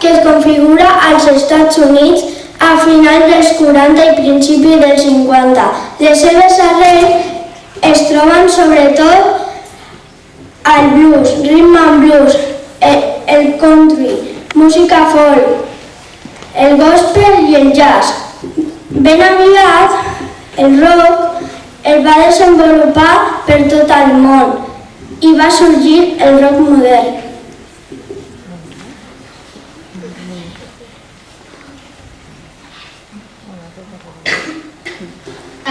que es configura als Estats Units a finals dels 40 i principi dels 50. Les seves arrels es troben sobretot al blues, rhythm and blues, el country, música folk, el gospel i el jazz. Ben aviat, el rock el va desenvolupar per tot el món i va sorgir el rock modern.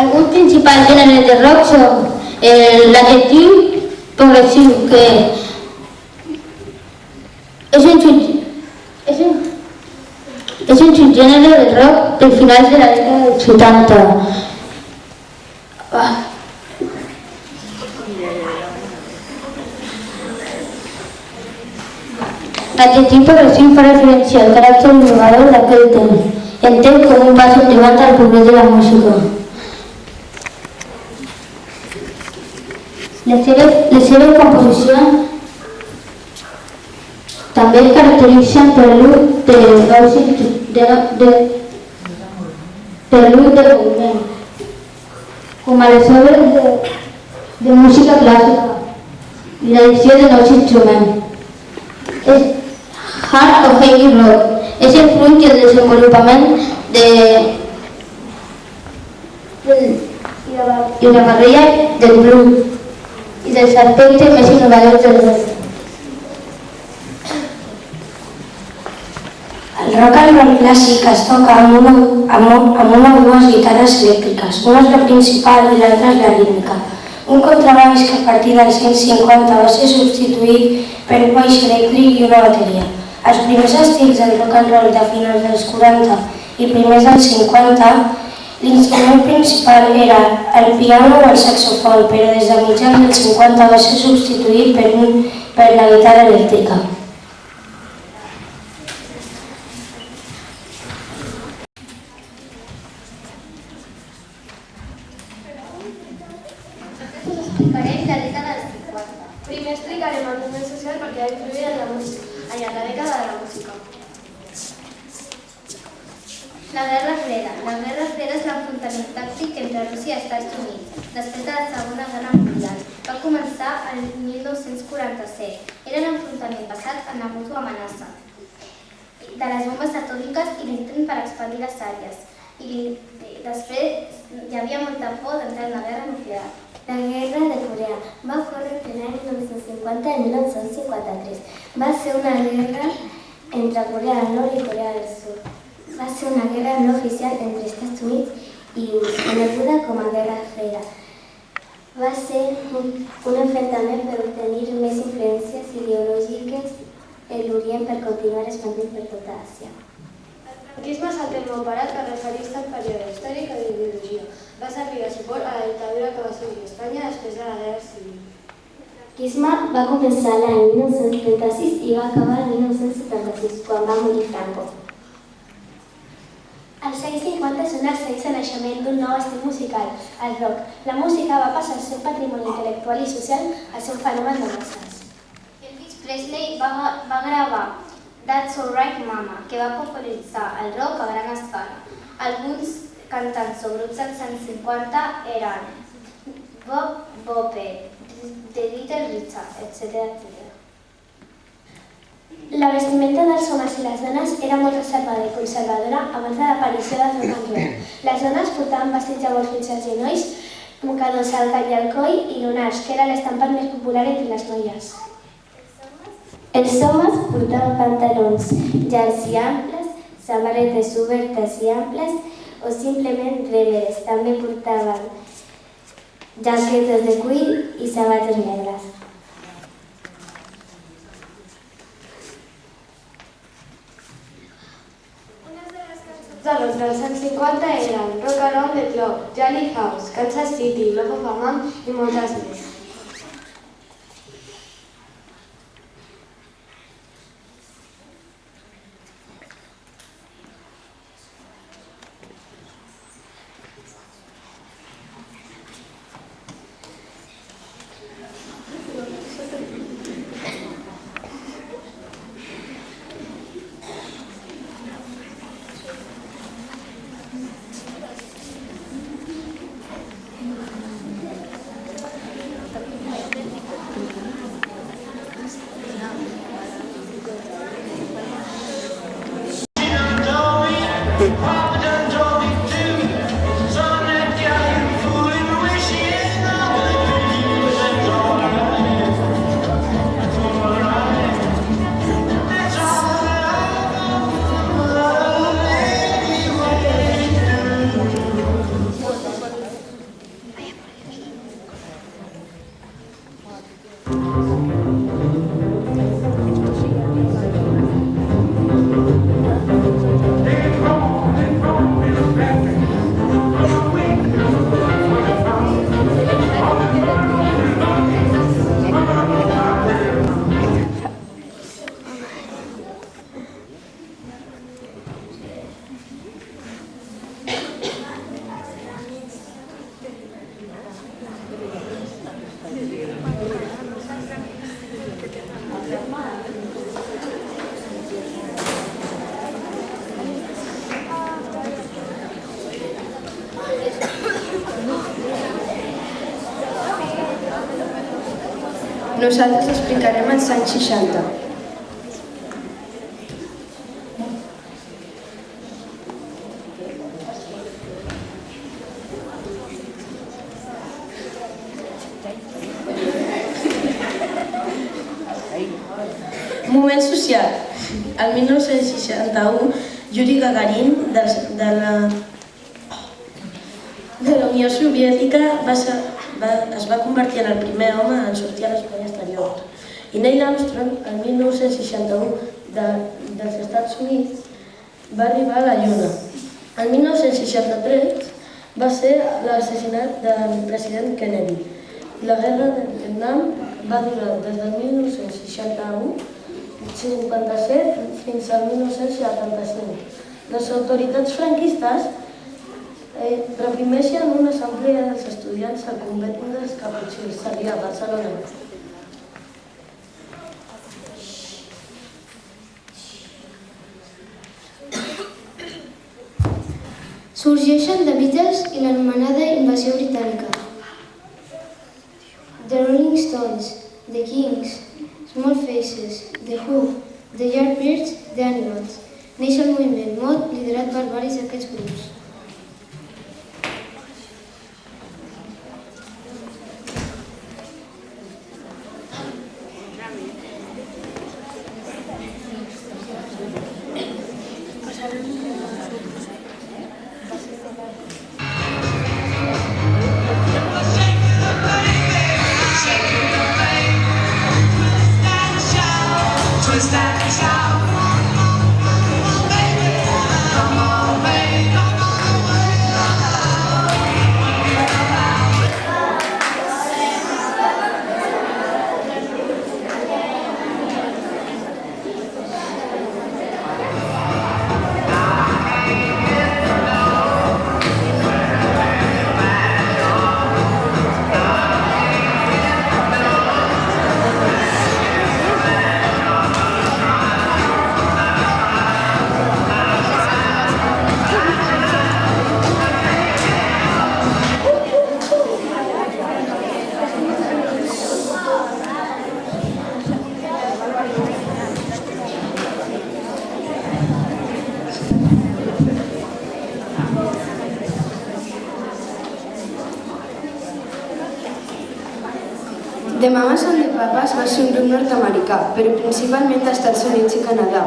Alguns principals gèneres de rock són l'adjectiu progressiu, que és un subgènere de rock del final de la dècada dels 70. L'adjectiu progressiu fa referència al caràcter innovador d'aquell temps, entès com un pas endavant al progrés de la música. Les seves composicions també es caracteritzen per l'ús de moviment, com a les obres de música clàssica i l'addició de nous instruments. És hard o heavy rock. És el fruit del desenvolupament i la barreja del blues i dels aspectes més innovadors del rock. El rock and roll clàssic es toca amb una o dues guitarres elèctriques. Una és la principal i l'altra és la rítmica. Un contrabaix que a partir dels anys 50 va ser substituït per un baix elèctric i una bateria. Els primers estils del rock and roll de finals dels 40 i primers dels 50, l'instrument principal era el piano o el saxofon, però des de mitjans dels 50 va ser substituït per la guitarra elèctrica. Explicarem la dècada dels 50. Primer explicarem el moviment social perquè va influir en la dècada de la música. La Guerra Freda. La Guerra Freda és l'enfrontament tàctic entre Rússia i Estats Units després de la Segona Guerra Mundial. Va començar el 1947. Era un enfrontament basat en la mútua amenaça de les bombes atòmiques i l'intent per expandir les àrees. I després hi havia molta por d'entrar en la guerra nuclear. La Guerra de Corea va ocórrer entre l'any 1950 i 1953. Va ser una guerra entre Corea del Nord i Corea del Sud. Va ser una guerra no oficial entre Estats Units i USA, coneguda com a Guerra Freda. Va ser un enfrontament per obtenir més influències ideològiques en l'Orient per continuar expandint per tota Àsia. El franquisme és el terme operat que refereix al període històric o d'ideologia. Va servir de suport a la dictadura que va seguir Espanya després de la Guerra Civil. El franquisme va començar l'any 1936 i va acabar el 1976, quan va morir Franco. Els anys 50 són els anys de naixement d'un nou estil musical, el rock. La música va passar el seu patrimoni intel·lectual i social al seu fenomen de masses. Elvis Presley va gravar That's Alright Mama, que va popularitzar el rock a gran escala. Alguns cantants o grups dels anys 50 eren Bob Bope, The Little Richard, etc. La vestimenta dels homes i les dones era molt reservada i conservadora abans de l'aparició del rock and roll. Les dones portaven vestits llavors fins als genolls, mocadors al cap i al coll i lunars, que era l'estampat més popular entre les noies. Els homes portaven pantalons llargs i amples, samarretes obertes i amples o simplement remeres. També portaven jaquetes de cuir i sabates negres. De los dels anys 50 eren Rock Around the Clock, Jolly House, Kansas City, Love of a Man i moltes més. Nosaltres explicarem els anys 60. Moment social. El 1961, Yuri Gagarin de la Unió Soviètica es va convertir en el primer home en sortir a l'espai exterior. I Neil Armstrong, el 1961, dels Estats Units, va arribar a la Lluna. El 1963 va ser l'assassinat del president Kennedy. La guerra de Vietnam va durar des del 1961 57 fins al 1975. Les autoritats franquistes reprimeixen una assemblea dels estudiants al convent dels Caputxins, Sarrià, Barcelona. Sorgeixen The Beatles i l'anomenada invasió britànica. The Rolling Stones, The Kings, Small Faces, The Who, The Yardbirds, The Animals. Neix el moviment mod liderat per varis d'aquests grups. The Mamas and the Papas va ser un grup nord-americà, però principalment dels Estats Units i Canadà.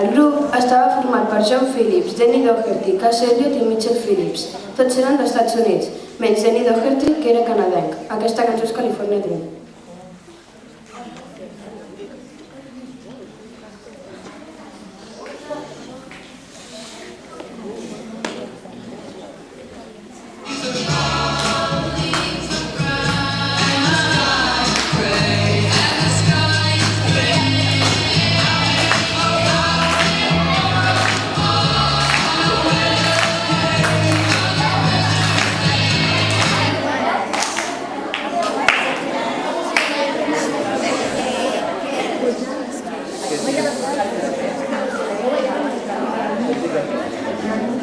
El grup estava format per John Phillips, Denny Doherty, Cass Elliot i Mitchell Phillips. Tots eren dels Estats Units, menys Denny Doherty, que era canadenc. Aquesta cançó és California Dream.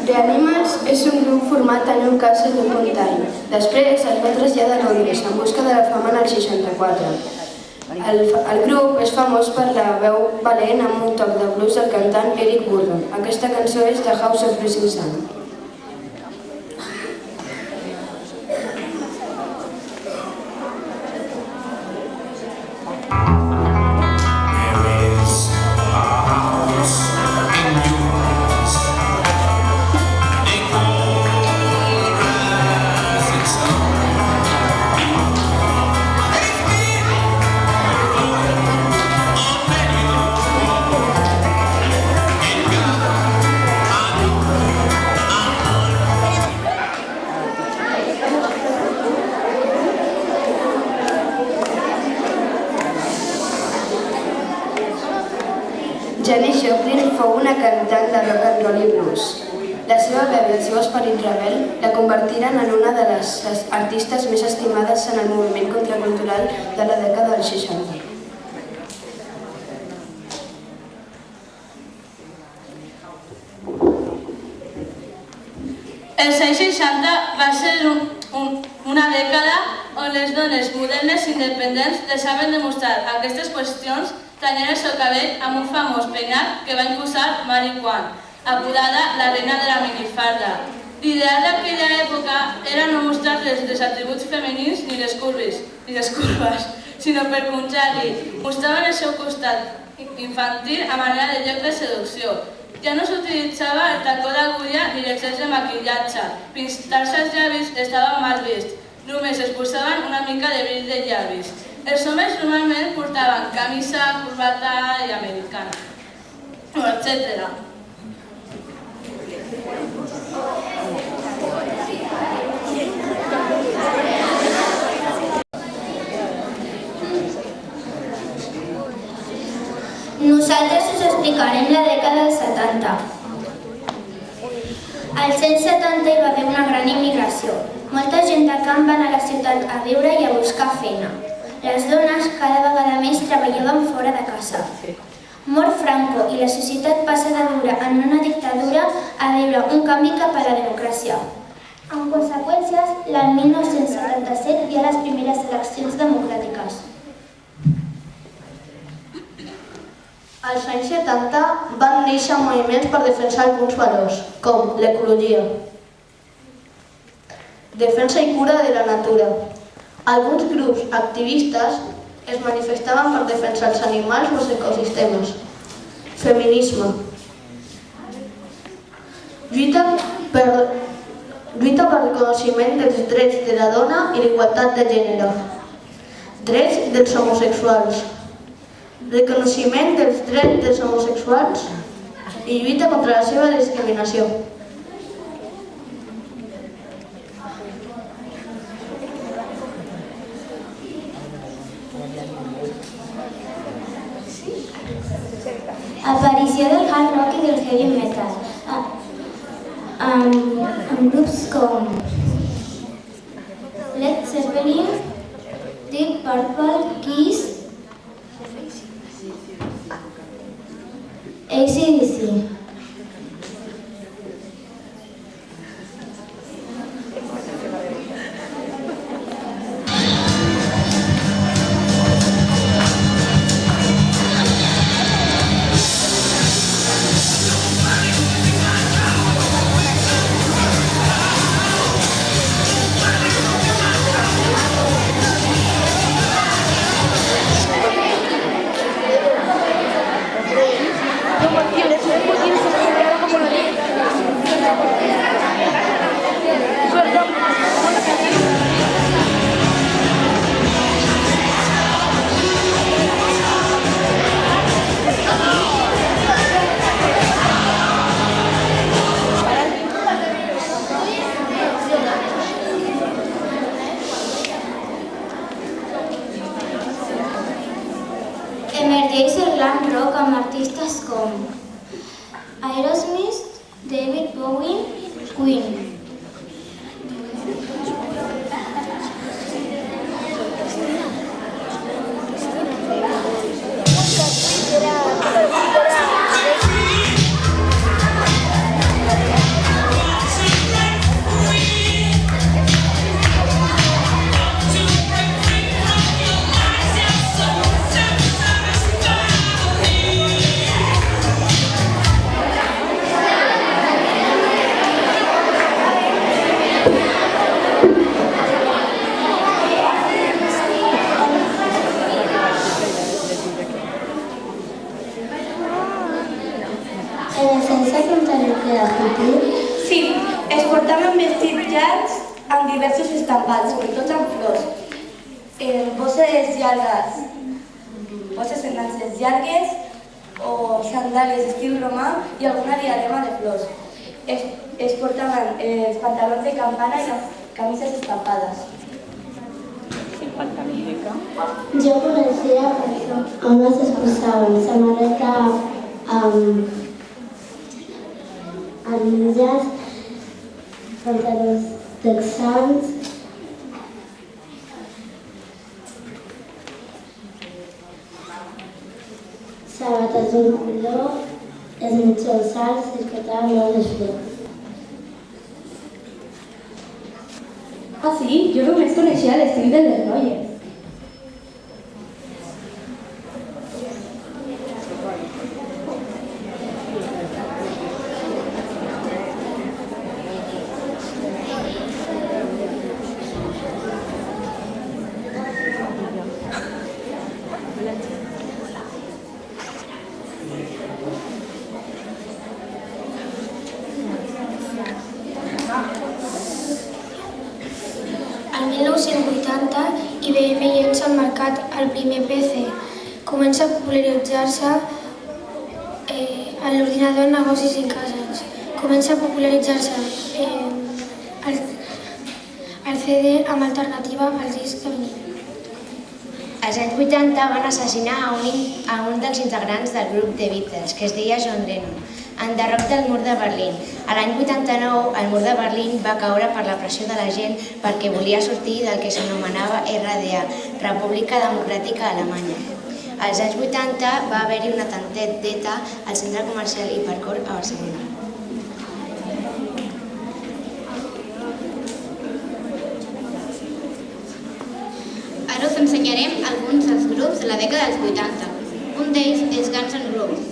The Animals és un grup format a Newcastle upon Tyne. Després es va traslladar a Londres en busca de la fama en el 64. El grup és famós per la veu valent amb un toc de blues del cantant Eric Burdon. Aquesta cançó és The House of Rising Sun. Janis Joplin fou una cantant de rock and roll i blues. La seva veu i el seu esperit rebel la convertiren en una de les artistes més estimades en el moviment contracultural de la dècada dels 60. Els anys 60 va ser una dècada on les dones modernes independents desaven demostrar aquestes qüestions tanyant el seu cabell amb un famós peinat que va imposar Mary Quant, apodada la reina de la minifalda. L'ideal d'aquella època era no mostrar els atributs femenins ni les curves, sinó per contrari, mostraven el seu costat infantil a manera de joc de seducció. Ja no s'utilitzava el tacó d'agulla ni l'excés de maquillatge, pintar-se els llavis estava mal vist, només es posaven una mica de brills de llavis. Els homes normalment portaven camisa, corbata i americana, etc. Nosaltres us explicarem la dècada dels 70. Als anys 70 hi va haver una gran immigració. Molta gent de camp va anar a la ciutat a viure i a buscar feina. Les dones cada vegada més treballaven fora de casa. Mor Franco i la societat passa de viure en una dictadura a viure un canvi cap a la democràcia. En conseqüències, l'any 1977 hi ha les primeres eleccions democràtiques. Als anys 70 van néixer moviments per defensar alguns valors, com l'ecologia, defensa i cura de la natura. Alguns grups activistes es manifestaven per defensar els animals o els ecosistemes. Feminisme. Lluita per reconeixement dels drets de la dona i l'igualtat de gènere. Drets dels homosexuals. Reconeixement dels drets dels homosexuals i lluita contra la seva discriminació. Aparició del hard rock i del heavy metal, amb grups com Led Zeppelin, Deep Purple, Kiss, AC/DC. Emergeix el glam rock amb artistes com Aerosmith, David Bowie, Queen. Portaven vestits llargs amb diversos estampats, sobretot amb flors. Bosses llargues, bosses en nanses llargues o sandàlies d'estil romà i alguna diadema de flors. Es portaven els pantalons de campana i les camises estampades. Jo coneixia homes que es posaven samarreta amb mitges, pantalons texans, sabates d'un color, els mitjons alts i es portaven molt de flors. Ah, sí? Jo només coneixia l'estil de les noies. El 1980 IBM llença al mercat el primer PC. Comença a popularitzar-se en l'ordinador en negocis i cases. Comença a popularitzar-se el CD amb alternativa als discs de vinil. Als anys 80 van assassinar a un dels integrants del grup The Beatles, que es deia John Lennon, en derroc del mur de Berlín. A l'any 89, el mur de Berlín va caure per la pressió de la gent perquè volia sortir del que s'anomenava RDA, República Democràtica Alemanya. Als anys 80 va haver-hi un atemptat d'ETA al centre comercial Hipercor a Barcelona. Ara us ensenyarem alguns dels grups de la dècada dels 80. Un d'ells és Guns N' Roses.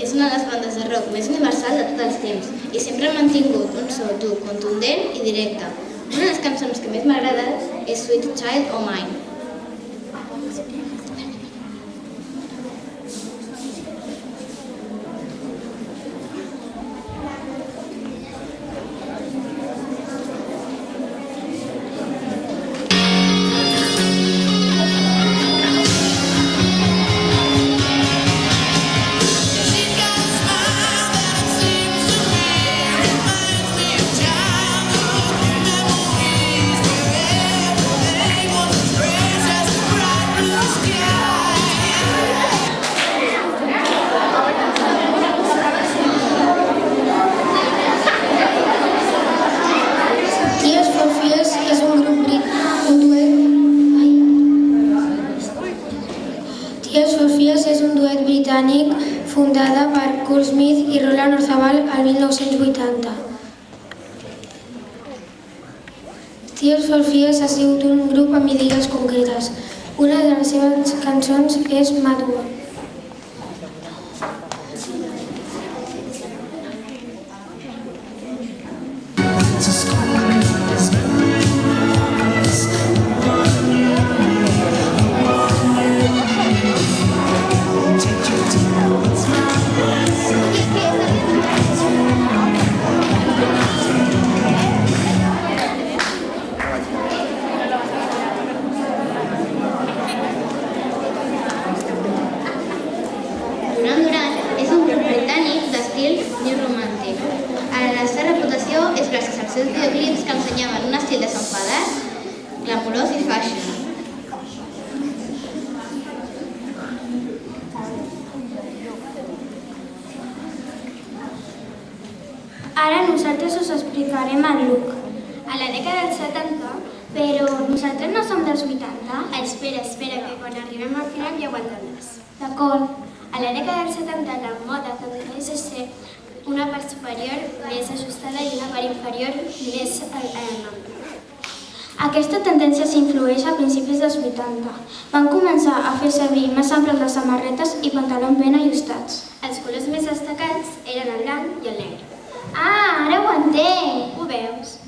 És una de les bandes de rock més universals de tots els temps i sempre ha mantingut un so dur, contundent i directe. Una de les cançons que més m'agrada és Sweet Child O' Mine. Tears for Fears és un duet britànic fundada per Kurt Smith i Roland Orzabal el 1980. Tears for Fears ha sigut un grup amb idees concretes. Una de les seves cançons és Mad World. seus videoclips que ensenyaven un estil desenfadat, glamurós i fashion. Ara nosaltres us explicarem el look. A la dècada dels 70, però nosaltres no som dels 80. Espera, que quan arribem al final ja ho entendràs. D'acord. A la dècada dels 70 la moda tendeix a ser una part superior més ajustada i una part inferior més ampla. Aquesta tendència s'influeix a principis dels 80. Van començar a fer servir més amples les samarretes i pantalons ben ajustats. Els colors més destacats eren el blanc i el negre. Ah, ara ho entenc! Ho veus?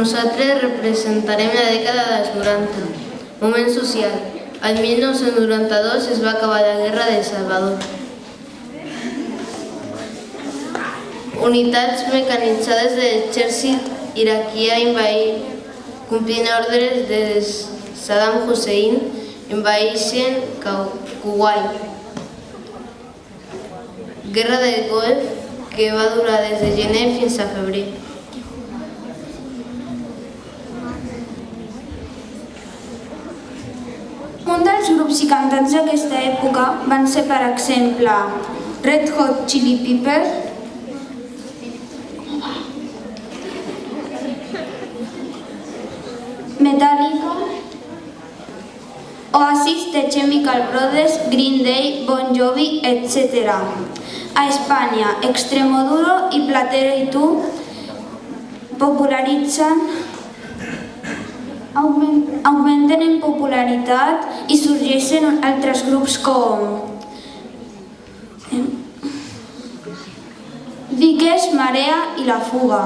Nosaltres representarem la dècada dels 90. Moment social. El 1992 es va acabar la Guerra de Salvador. Unitats mecanitzades de l'exèrcit iraquià complint ordres de Saddam Hussein, envaeixen Kuwait. Guerra del Golf que va durar des de gener fins a febrer. Un dels grups i cantants d'aquesta època van ser, per exemple, Red Hot Chili Peppers, Metallica, Oasis, The Chemical Brothers, Green Day, Bon Jovi, etc. A Espanya, Extremoduro i Platero i Tu augmenten en popularitat i sorgeixen altres grups com Viques, Marea i La Fuga.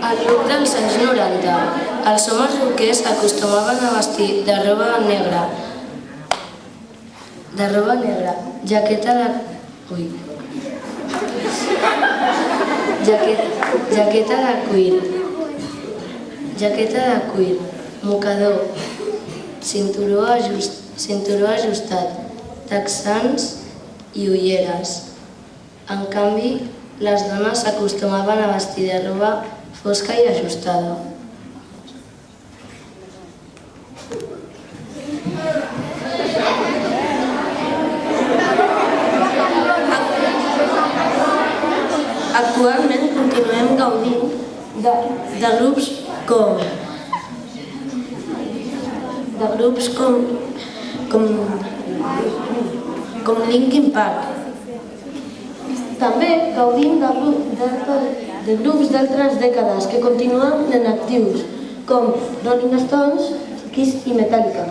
Al look dels anys 90, els homes roquers acostumaven a vestir de roba negra, jaqueta de cuir, mocador, cinturó ajustat, texans i ulleres. En canvi, les dones acostumaven a vestir de roba fosca i ajustada. Actualment continuem gaudint de grups com Linkin Park. També gaudim de grups d'altres dècades que continuen en actius, com Rolling Stones, Kiss i Metallica.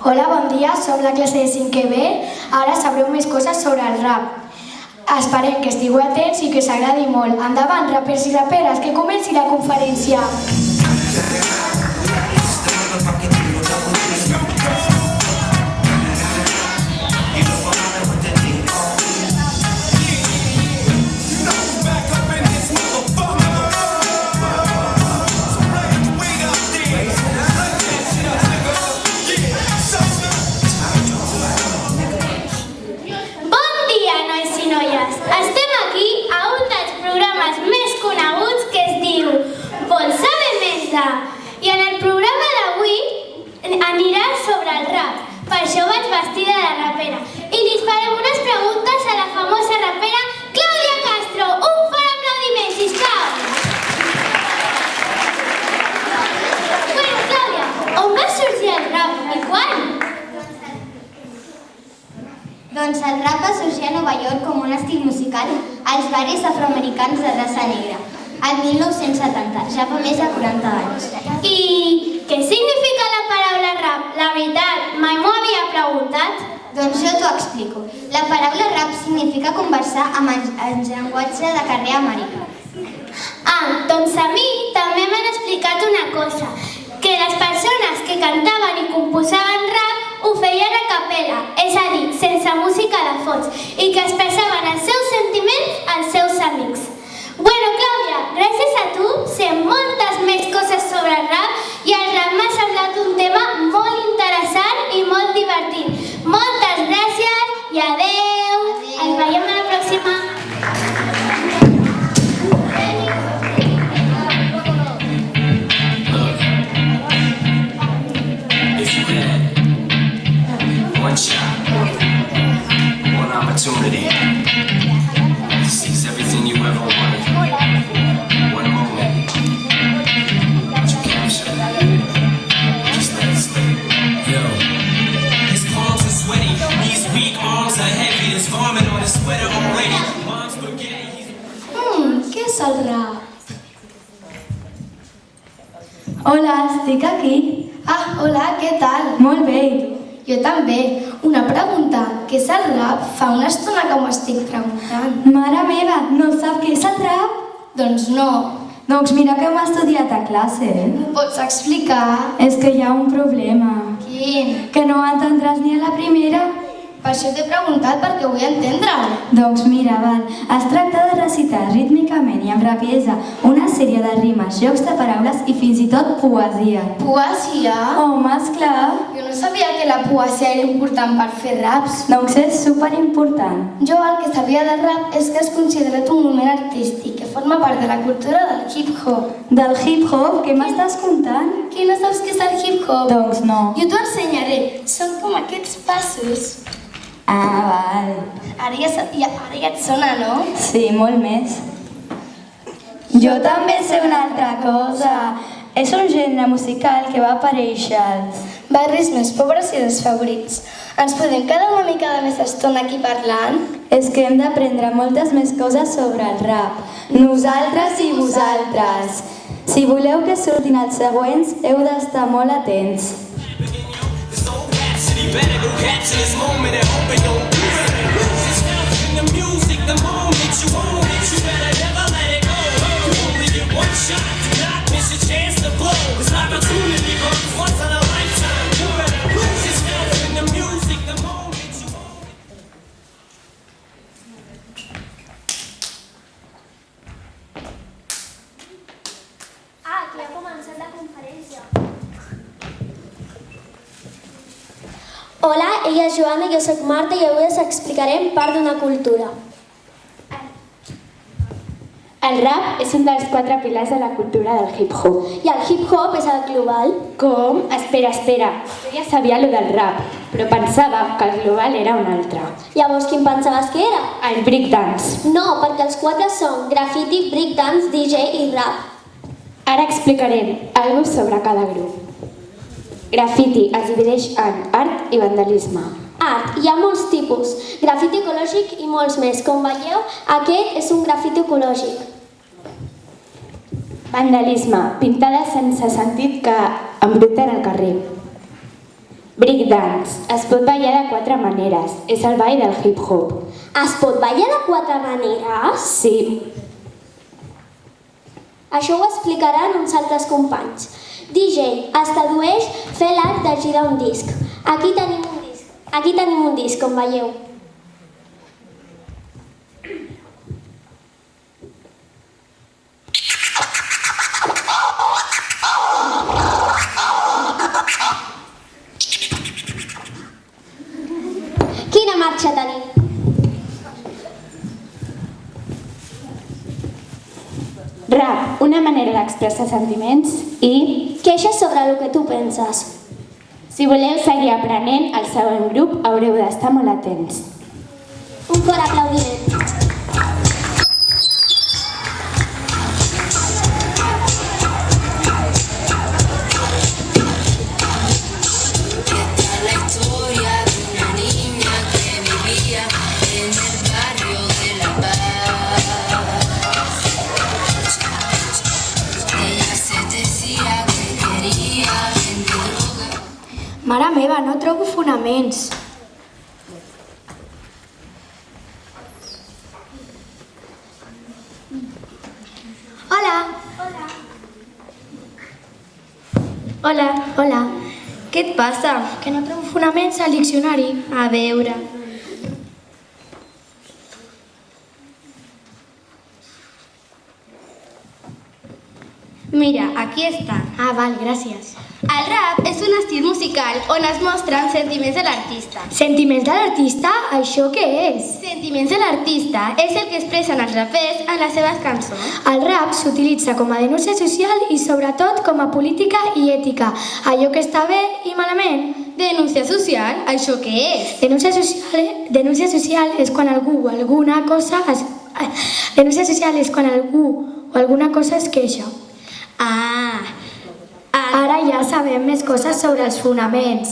Hola, bon dia, som la classe de 5è B. Ara sabreu més coses sobre el rap. Esperem que estigueu atents i que us agradi molt. Endavant, rapers i raperes, que comenci la conferència. Estem aquí a un dels programes més coneguts que es diu Vol saber més? Doncs el rap va sorgir a Nova York com un estil musical als barris afroamericans de raça negra, el 1970, ja fa més de 40 anys. I què significa la paraula rap? La veritat, mai m'ho havia preguntat. Doncs jo t'ho explico. La paraula rap significa conversar amb el llenguatge de carrer americà. Doncs a mi també m'han explicat una cosa, que les persones que cantaven i composaven rap ho feien a capella, és a dir, sense música de fons, i que expressaven els seus sentiments als seus amics. Bueno, Clàudia, gràcies a tu sé moltes més coses sobre el rap i el rap m'ha semblat un tema molt interessant i molt divertit. Moltes gràcies i adeu! Ens veiem a la pròxima! One shot, one opportunity. Seize everything you ever wanted. One moment, you capture. Just let it slip. Yo, his palms are sweaty, his weak arms are heavy. There's vomit on his sweater already. Mom's spaghetti. Què és el rap? Hola, estic aquí. Hola, què tal? Molt bé. Jo també. Una pregunta, què és el rap? Fa una estona que m'ho estic preguntant. Mare meva, no sap què és el rap? Doncs no. Doncs mira que ho hem estudiat a classe. M'ho pots explicar? És que hi ha un problema. Quin? Que no entendràs ni a la primera. Per això t'he preguntat perquè vull entendre-ho. Doncs mira, val. Es tracta de recitar rítmicament i amb rapidesa una sèrie de rimes, jocs de paraules i fins i tot poesia. Poesia? Home, esclar. Jo no sabia que la poesia era important per fer raps. Doncs és superimportant. Jo el que sabia de rap és que és considerat un moviment artístic que forma part de la cultura del hip-hop. Del hip-hop? Què m'estàs contant? Que no saps què és el hip-hop? Doncs no. Jo t'ho ensenyaré. Són com aquests passos. Val. Ara ja et sona, no? Sí, molt més. Jo també sé una altra cosa. És un gènere musical que va aparèixer als barris més pobres i desfavorits. Ens podem quedar una mica de més estona aquí parlant? És que hem d'aprendre moltes més coses sobre el rap. Nosaltres i vosaltres. Si voleu que surtin els següents, heu d'estar molt atents. You better go capture this moment and hope it don't lose yourself in the music. The moment you own it, you better never let it go. You only get one shot, do not miss your chance to blow. This opportunity comes once in a lifetime. You better lose yourself in the music. The moment you own it. Que ha començat la conferència. Hola, ella és Joana, jo soc Marta i avui us explicarem part d'una cultura. El rap és un dels 4 pilars de la cultura del hip-hop. I el hip-hop és el global? Com? Espera. Jo ja sabia lo del rap, però pensava que el global era un altre. Llavors, quin pensaves que era? El breakdance. No, perquè els 4 són graffiti, breakdance, DJ i rap. Ara explicarem alguna cosa sobre cada grup. Graffiti es divideix en art i vandalisme. Art, hi ha molts tipus. Grafiti ecològic i molts més. Com veieu, aquest és un grafiti ecològic. Vandalisme, pintades sense sentit que embruten el carrer. Breakdance, es pot ballar de 4 maneres. És el ball del hip-hop. Es pot ballar de 4 maneres? Sí. Això ho explicaran uns altres companys. DJ es tradueix fer l'art de girar un disc. Aquí tenim un disc, com veieu. Quina marxa tenim? Rap, una manera d'expressar sentiments i queixes sobre el que tu penses. Si voleu seguir aprenent, al següent grup haureu d'estar molt atents. Un fort aplaudiment. Esta es la historia de una niña que vivía Mare meva, no trobo fonaments. Hola. Hola. Hola. Què et passa? Que no trobo fonaments al diccionari. A veure. Mira, aquí està. Ah, val, gràcies. El rap és un estil musical on es mostren sentiments de l'artista. Sentiments de l'artista? Això què és? Sentiments de l'artista és el que expressen els rapers en les seves cançons. El rap s'utilitza com a denúncia social i sobretot com a política i ètica. Allò que està bé i malament. Denúncia social? Això què és? Denúncia social és quan algú o alguna cosa Denúncia social és quan algú o alguna cosa es queixa. Ara ja sabem més coses sobre els fonaments.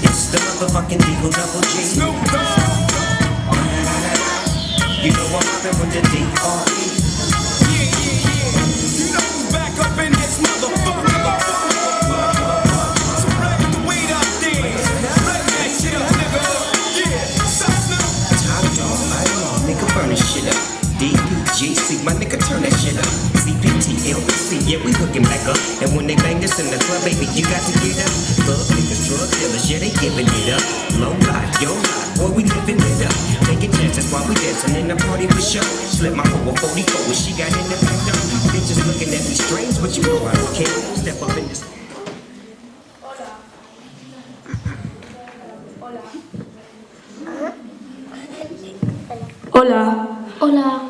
It's the motherfucking Eagle Double G. Snoop Dogg. You know I'm rapping with the D.R.E. You know who's back up in this motherfucker. So raise the weed up there. Raise that shit up, nigga. Yeah. Sup, Snoop? Top dog, nigga burn this shit up. DPGC, my nigga turn that shit up. CPT, LBC, yeah, we hooking back up. And when they bang this in the club, baby, you got to get up. Thug niggas, drug dealers, yeah, they giving it up. Low life, yo life, boy, we living it up. Taking chances while we dancing in the party for sure. Slip my hoe a 44 when she got in the back door. Bitches looking at me strange, but you know I don't care. Step up in this. Hola. Hola.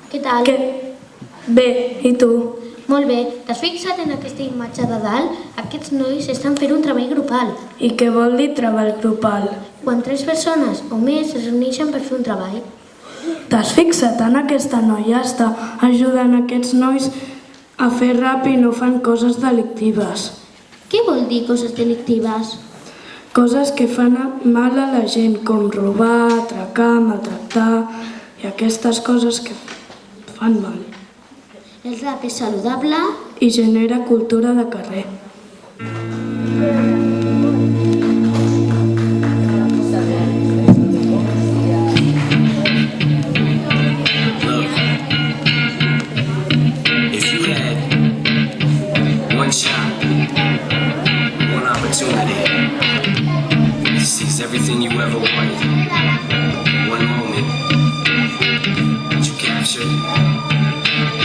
Què tal? Bé, i tu? Molt bé. T'has fixat en aquesta imatge de dalt? Aquests nois estan fent un treball grupal. I què vol dir treball grupal? Quan 3 persones o més es reuneixen per fer un treball. T'has fixat en aquesta noia? Està ajudant aquests nois a fer rap i no fan coses delictives. Què vol dir coses delictives? Coses que fan mal a la gent, com robar, atracar, maltractar i aquestes coses que fan mal. El rap és saludable i genera cultura de carrer. If you had one shot, one opportunity to seize everything you ever wanted, one moment that you captured,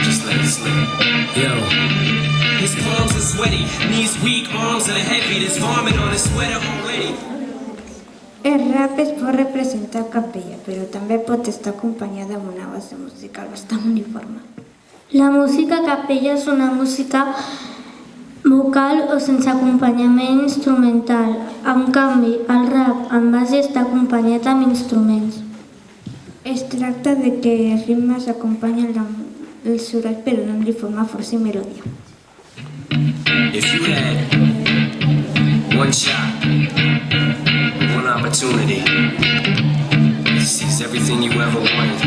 just let it slip. Yo. His palms are sweaty, knees weak, arms are heavy, there's vomit on his sweater already. El rap es pot representar a capella, però també pot estar acompanyada amb una base musical bastant uniforme. La música a capella és una música vocal o sense acompanyament instrumental. En canvi, el rap en base està acompanyat amb instruments. Es tracta de que els ritmes acompanyen el soroll però donant-li forma, força i melodia. If you had one shot, one opportunity to seize everything you ever wanted,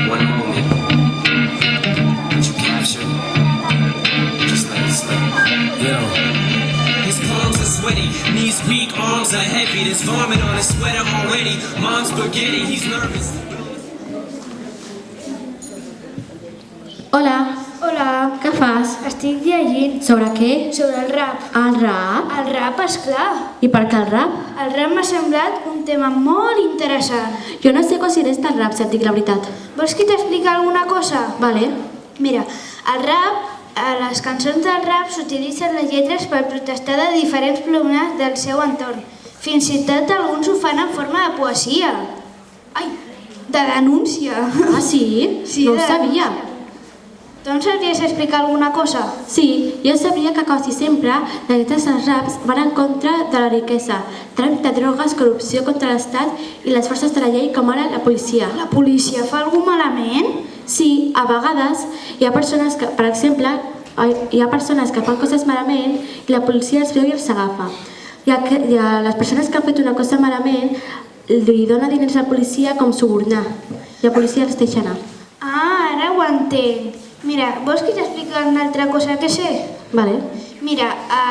one moment that you captured, just let it slip. Yo. His palms are sweaty, knees weak, arms are heavy, there's vomit on his sweater already, mom's spaghetti, he's nervous. Hola. Hola. Què fas? Estic llegint. Sobre què? Sobre el rap. El rap? El rap, esclar. I per què el rap? El rap m'ha semblat un tema molt interessant. Jo no sé quasi res del rap, si et dic la veritat. Vols que t'expliqui alguna cosa? Vale. Mira, el rap, a les cançons del rap s'utilitzen les lletres per protestar de diferents problemes del seu entorn. Fins i tot alguns ho fan en forma de poesia. Ai, de denúncia. Ah, sí? Sí, no ho sabia. Doncs sabries explicar alguna cosa? Sí, jo sabia que quasi sempre les lletres dels raps van en contra de la riquesa, tràfic de drogues, corrupció contra l'Estat i les forces de la llei com ara la policia. La policia fa alguna malament? Sí, a vegades hi ha persones que, per exemple, fan coses malament i la policia els veu i els agafa. I a les persones que han fet una cosa malament li dona diners a la policia com subornar i la policia els deixa anar. Ah, ara ho entenc. Mira, vols que t'expliqui una altra cosa que sé? Vale. Mira,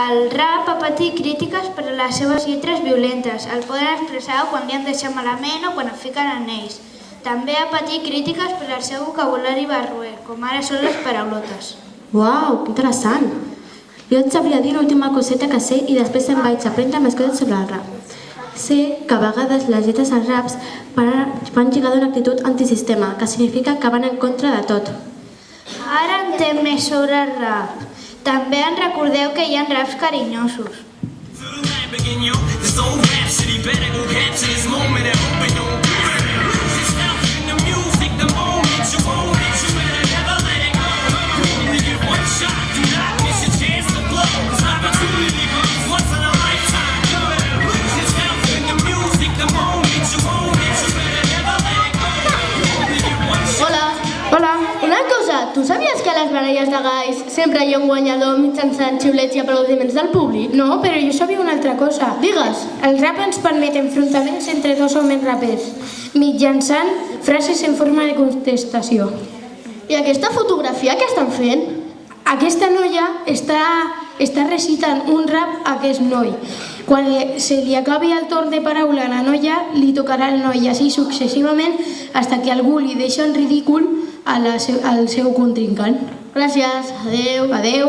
el rap ha patit crítiques per a les seves lletres violentes. El poden expressar quan li han deixat malament o quan es fiquen en ells. També ha patit crítiques per al seu vocabulari barroer, com ara són les paraulotes. Uau, que interessant. Jo et sabria dir l'última coseta que sé i després em vaig aprendre més coses sobre el rap. Sé que a vegades les lletres als raps van lligar d'una actitud antisistema, que significa que van en contra de tot. Ara entenc més sobre el rap. També en recordeu que hi ha raps carinyosos. Tu sabies que a les baralles de galls sempre hi ha un guanyador mitjançant xiulets i aplaudiments del públic? No, però jo sabia una altra cosa. Digues. El rap ens permet enfrontaments entre dos o més rapers, mitjançant frases en forma de contestació. I aquesta fotografia què estan fent? Aquesta noia està recitant un rap a aquest noi. Quan se li acabi el torn de paraula a la noia, li tocarà el noi, i així successivament, fins que algú li deixa en ridícul al seu contrincant. Gràcies. Adéu. Adéu.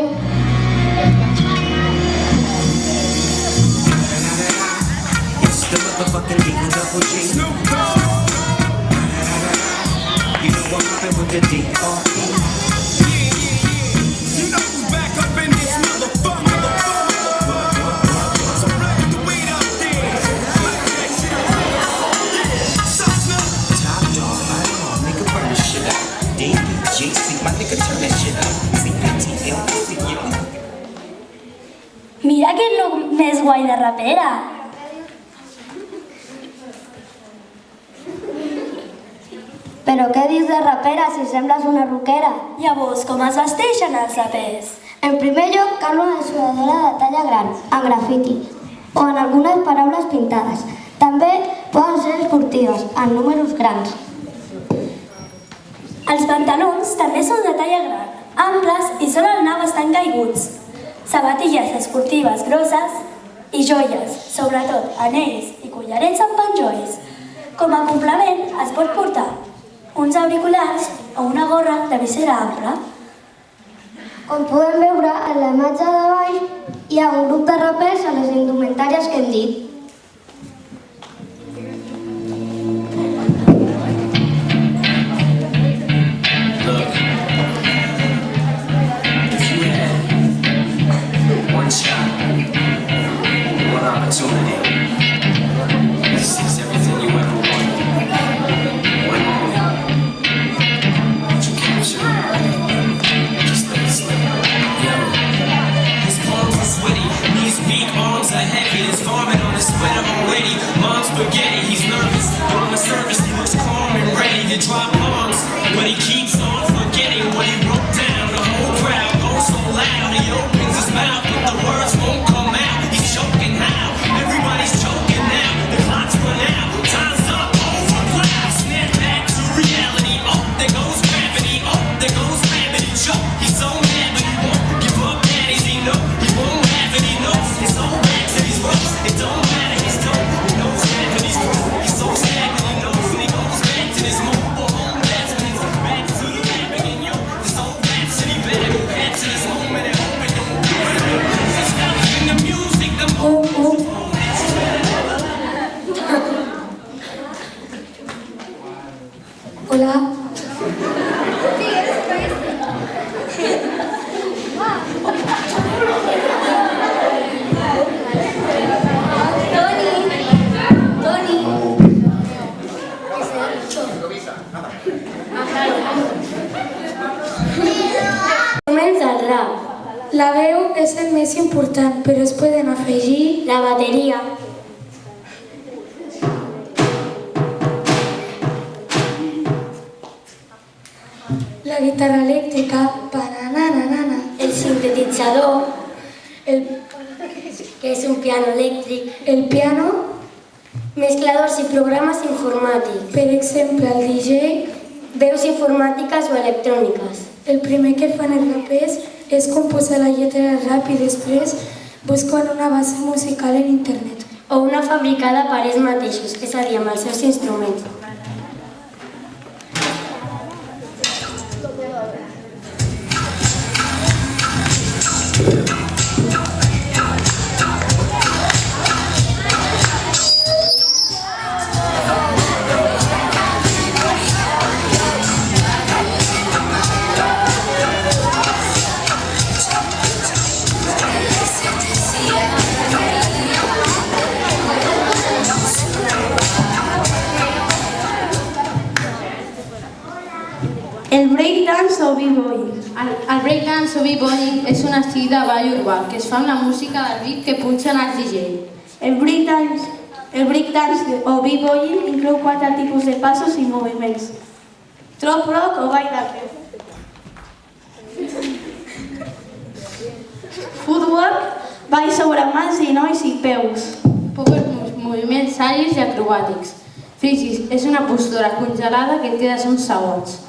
Mira que no més guai de rapera. Però què dius de rapera si sembles una roquera? Llavors, com es vesteixen els rapers? En primer lloc, cal una sudadora de talla gran, en grafiti, o en algunes paraules pintades. També poden ser esportives, en números grans. Els pantalons també són de talla gran, amples i solen anar bastant caiguts. Sabatilles esportives grosses i joies, sobretot anells i collarets amb penjolls. Com a complement es pot portar uns auriculars o una gorra de visera ampla. Com podem veure, en la imatge de baix hi ha un grup de rapers a les indumentàries que hem dit. Hola. Comença el rap. La veu és el més important, però es poden afegir la bateria, la guitarra elèctrica, el sintetitzador, que és un piano elèctric, el piano, mescladors i programes informàtics. per exemple, el DJ, veus informàtiques o electròniques. El primer que fan els rapers és composar la lletra del rap i després busquen una base musical en internet. O una fabricada per ells mateixos, és a dir, amb els seus instruments. El breakdance o b-boying. El breakdance o b-boying és un estil de ball urbà que es fa amb la música del beat que punxen els DJ. El breakdance o b-boying inclou 4 tipus de passos i moviments. Trop rock o ball de peu. Footwork, ball sobre mans, genolls i peus. Moviments àgils i acrobàtics. Freeze és una postura congelada que et quedes uns segons.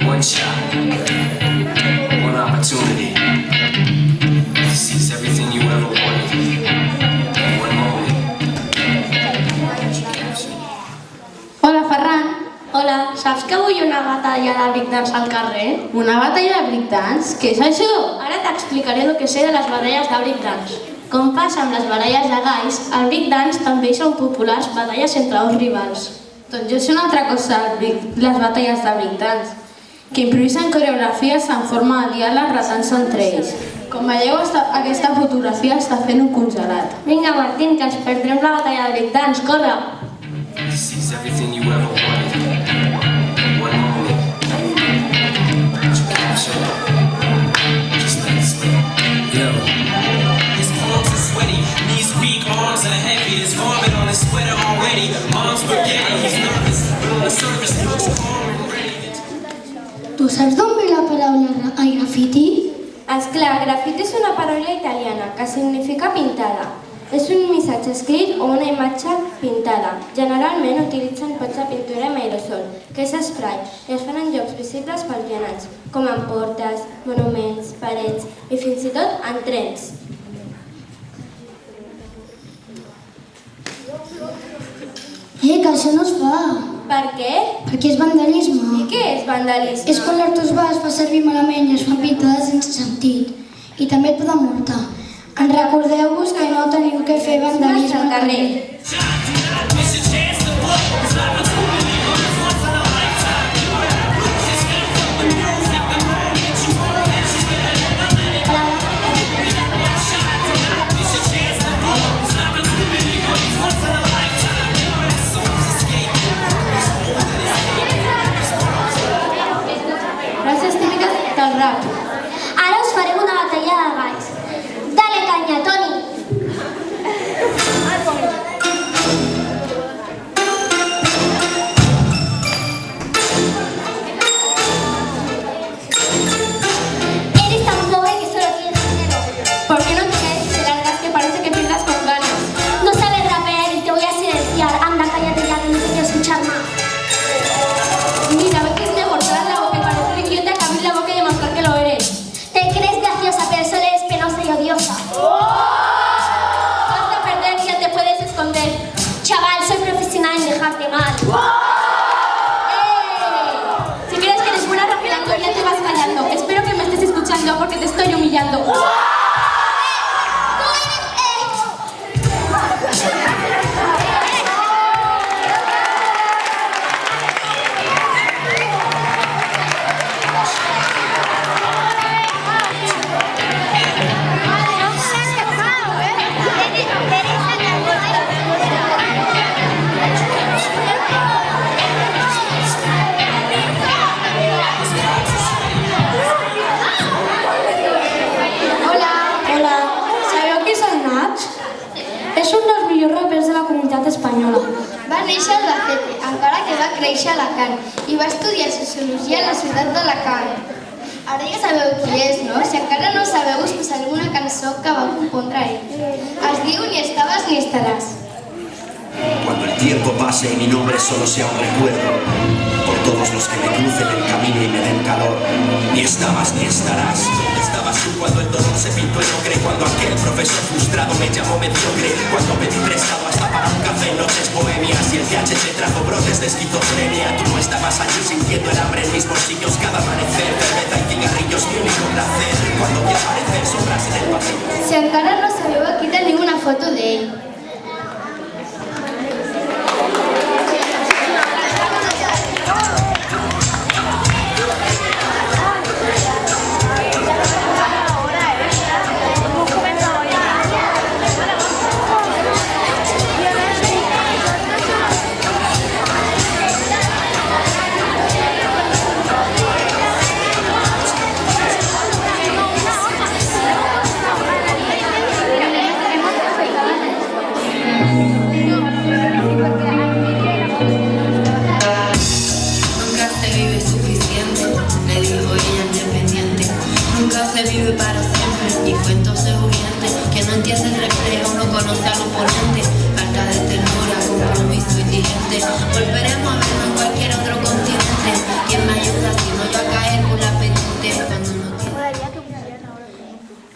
One shot, one opportunity to seize everything you ever wanted. One moment. Hola, Ferran. Hola, saps que vull una batalla de breakdance al carrer? Una batalla de breakdance? Què és això? Ara t'explicaré el que sé de les baralles de breakdance. Com passa amb les baralles de galls, al breakdance també són populars batalles entre dos rivals. Doncs jo sé una altra cosa, les batalles de breakdance, que improvisen coreografies en forma de diàleg retant-se entre ells. Com veieu, aquesta fotografia està fent un congelat. Vinga, Martín, que ens perdrem la batalla de breakdance, corre! Seize everything you ever wanted. One moment. You capture it. Just let it slip. Yo. His palms are sweaty, knees weak, arms are heavy. There's vomit on his sweater already. Mom's spaghetti, he's nervous. The surface looks calm and ready. Tu saps d'on ve la paraula graffiti? Esclar, graffiti és una paraula italiana que significa pintada. És un missatge escrit o una imatge pintada. Generalment utilitzen pots de pintura amb aerosol, que és spray, i es fan en llocs visibles pels vianants, com en portes, monuments, parets i fins i tot en trens. Que això no es fa. Per què? Perquè és vandalisme. I què és vandalisme? És quan l'artesà es fa servir malament i es fan pintades sense sentit. I també et poden multar. En recordeu-vos que no teniu que fer vandalisme al carrer. Frases típiques del rap. Ara us farem una batalla de galls. Dale caña, Toni! Eres tan pobre que solo tienes dinero. ¿Por qué no te caes y te largas que parece que pierdas con ganas? No sabes rapear y te voy a silenciar. Anda, cállate ya que no te quiero escuchar más. Mira, ve que es mejor cerrar la boca y parecer idiota que abrir la boca y demostrar que lo eres. Te crees graciosa, pero solo eres penosa y odiosa. Vas a perder y ya te puedes esconder. Chaval, soy profesional en dejarte mal. Si crees que eres buena rapeando, ya te vas callando. Espero que me estés escuchando porque te estoy humillando. dels millors rapers de la comunitat espanyola. Va néixer a Albacete, encara que va créixer a Alacant, i va estudiar Sociologia a la ciutat d'Alacant. Ara ja sabeu qui és, no? Si encara no sabeu, us posaré una cançó que va compondre ell. Es diu Ni estaves ni estaràs. Cuando el tiempo pase y mi nombre solo sea un recuerdo, por todos los que me crucen el camino y me den calor, ni estabas ni estarás. Estabas tú cuando el dolor se pintó en ocre, cuando aquel profesor frustrado me llamó mediocre, cuando pedí prestado hasta para un café en noches bohemias y el THC trajo brotes de esquizofrenia. Tú no estabas allí sintiendo el hambre en mis bolsillos cada amanecer, cerveza y cigarrillos mi único placer, cuando vi aparecer sombras en el pasillo. Si encara no sabeu, aquí teniu una foto d'ell.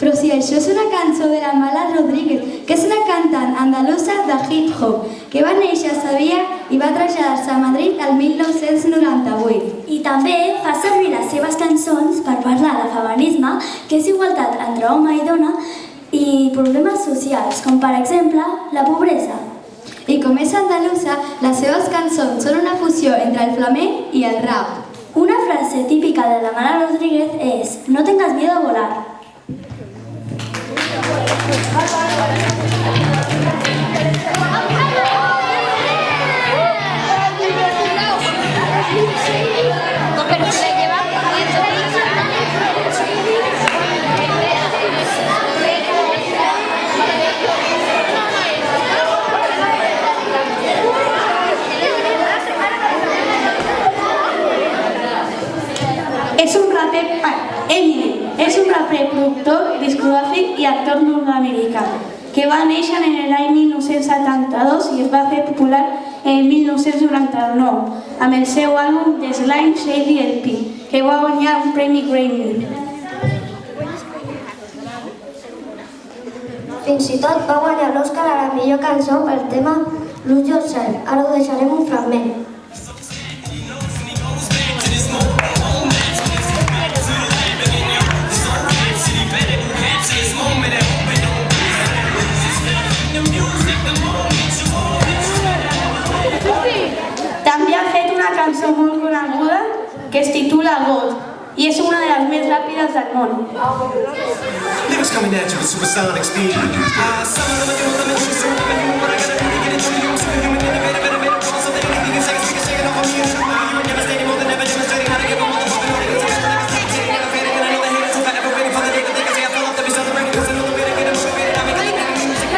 Però si això és una cançó de la Mala Rodríguez, que és una cantant andalusa de hip-hop, que va néixer a Sevilla i va traslladar-se a Madrid el 1998. I també fa servir les seves cançons per parlar de feminisme, que és igualtat entre home i dona, i problemes socials, com per exemple la pobresa. I com és andalusa, les seves cançons són una fusió entre el flamenc i el rap. Una frase típica de la Mala Rodríguez és «No tengas miedo a volar». Eminem és un raper, productor, discogràfic i actor nord-americà que va néixer en l'any 1972 i es va fer popular en 1999 amb el seu àlbum The Slim Shady LP, que va guanyar un premi Grammy. Fins i tot va guanyar l'Oscar a la millor cançó pel tema Lose Yourself. Ara ho deixarem un fragment. També ha fet una cançó molt coneguda que es titula God i és una de les més ràpides del món. Lyrics coming at you with supersonic speed. Some of them are doing limits, so open you what I gotta do to get into you. Superhuman, innovative, better made a call, so they don't think it's like a shaking off on me. You're devastating more than ever, demonstrating how to give a motherfucking audience. I'm fading, and I know the haters are forever waiting for the day that they can say I fell off to be celebrated, cause I know the way to get them motivated. I make a living in music.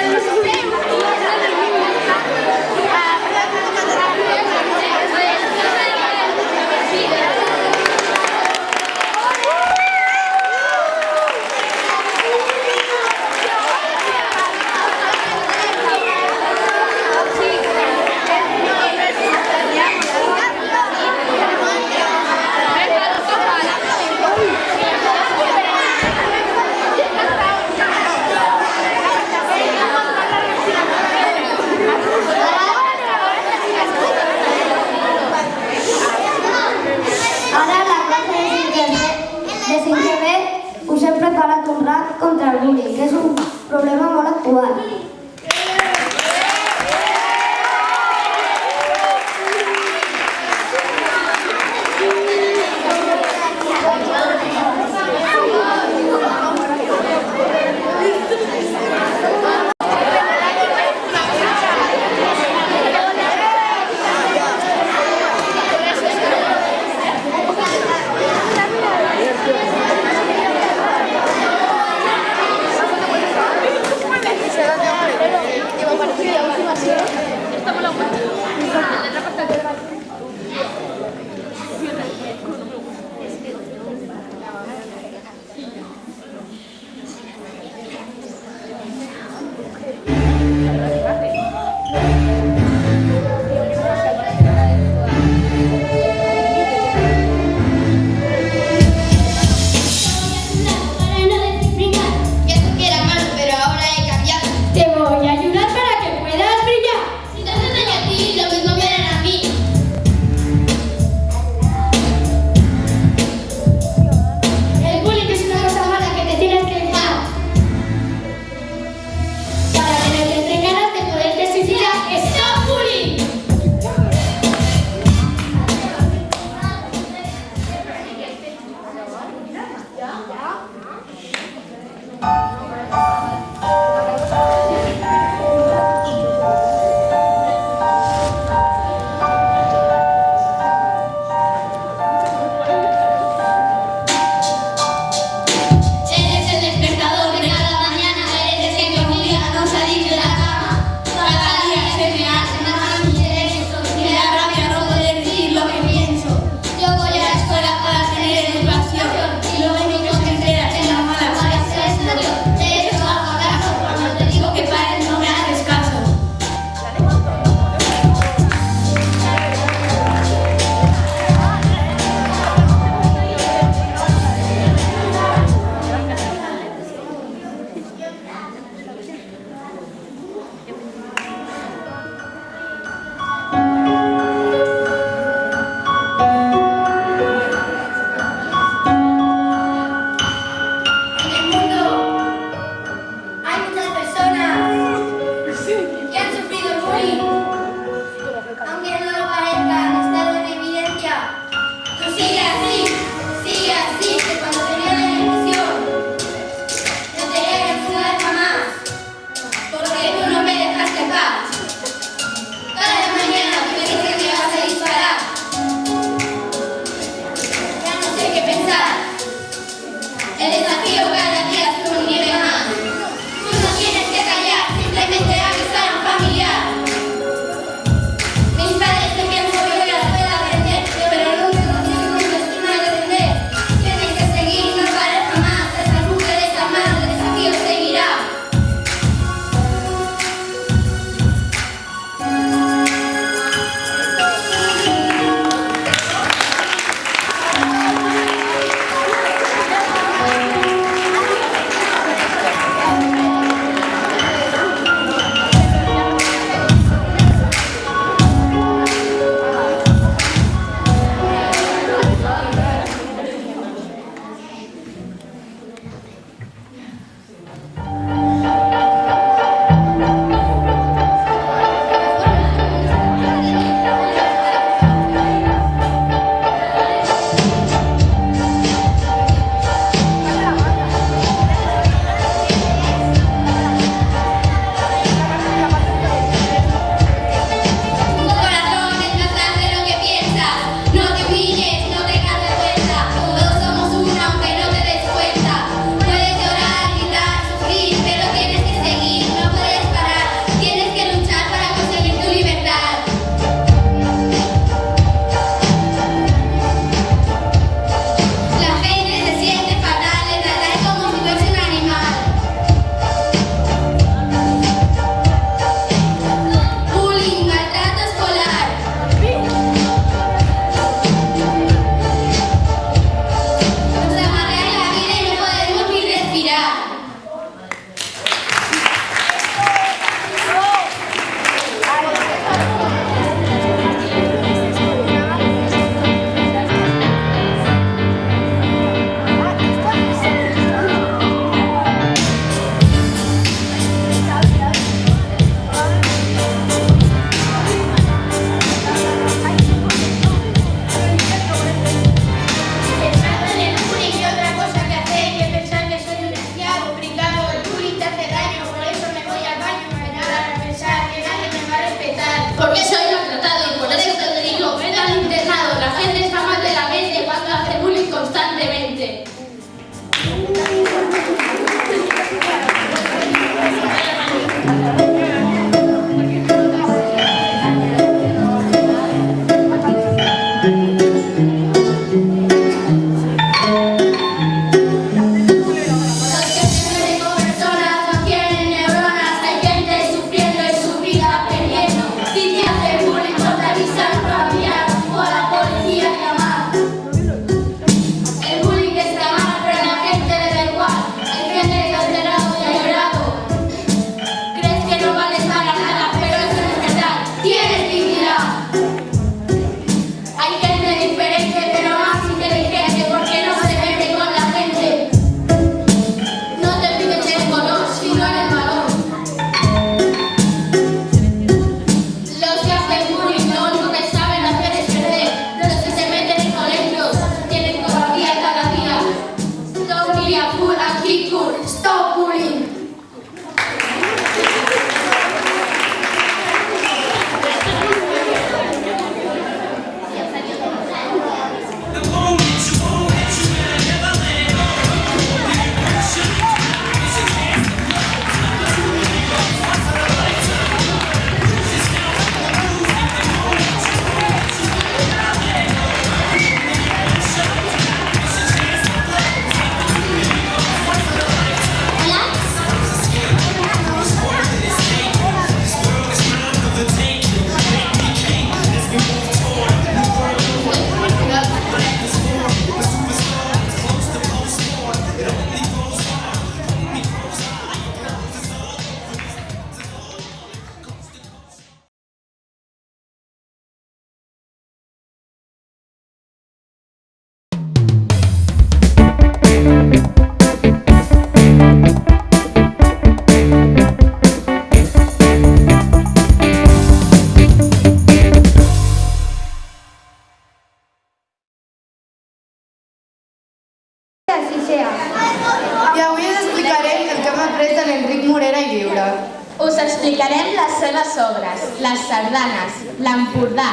les seves obres, les sardanes, l'Empordà,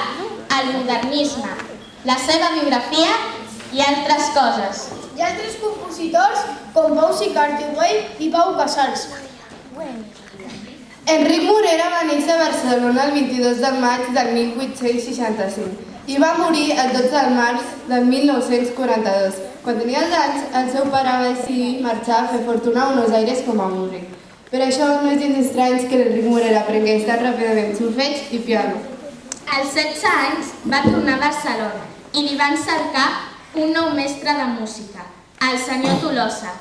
el modernisme, la seva biografia i altres coses. Hi ha altres compositors com Pau Sicart i Güell i Pau Casals. Enric Morera va néixer a Barcelona el 22 de maig del 1865 i va morir el 12 de març del 1942. Quan tenia 11 anys, el seu pare va decidir marxar a fer fortuna a Buenos Aires com a músic. Per això no és gens estrany que l'Enric Morera aprengués tan ràpidament solfeig i piano. Als 16 anys va tornar a Barcelona i li van cercar un nou mestre de música, el senyor Tolosa,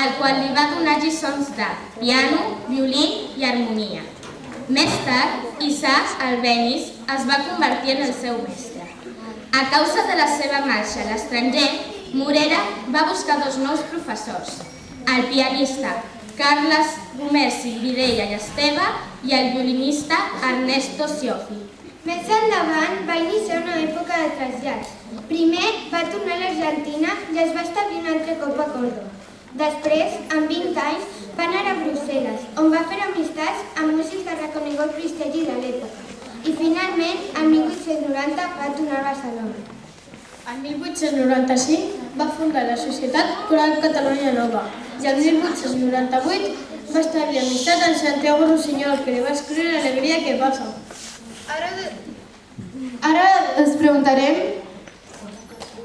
el qual li va donar lliçons de piano, violí i harmonia. Més tard, Isaac Albéniz es va convertir en el seu mestre. A causa de la seva marxa a l'estranger, Morera va buscar dos nous professors, el pianista Carles Gomesi Vidella i Esteve i el violinista Ernesto Scioffi. Més endavant va iniciar una època de trasllat. Primer va tornar a l'Argentina i es va establir un altre cop a Córdoba. Després, amb 20 anys, va anar a Brussel·les, on va fer amistats amb músics de reconegut prestigi de l'època. I finalment, el 1890 va tornar a Barcelona. El 1895 va fundar la Societat Coral Catalunya Nova i el 1898 va establir amistat amb Santiago Rossinyol, que li va escriure Alegria que passa. Ara us preguntarem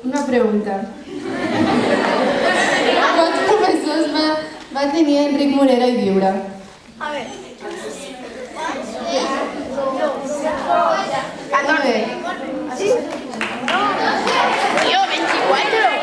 una pregunta. Quants professors va tenir Enric Morera i Viure? A ver. 14. ¿Sí? Yo, 24.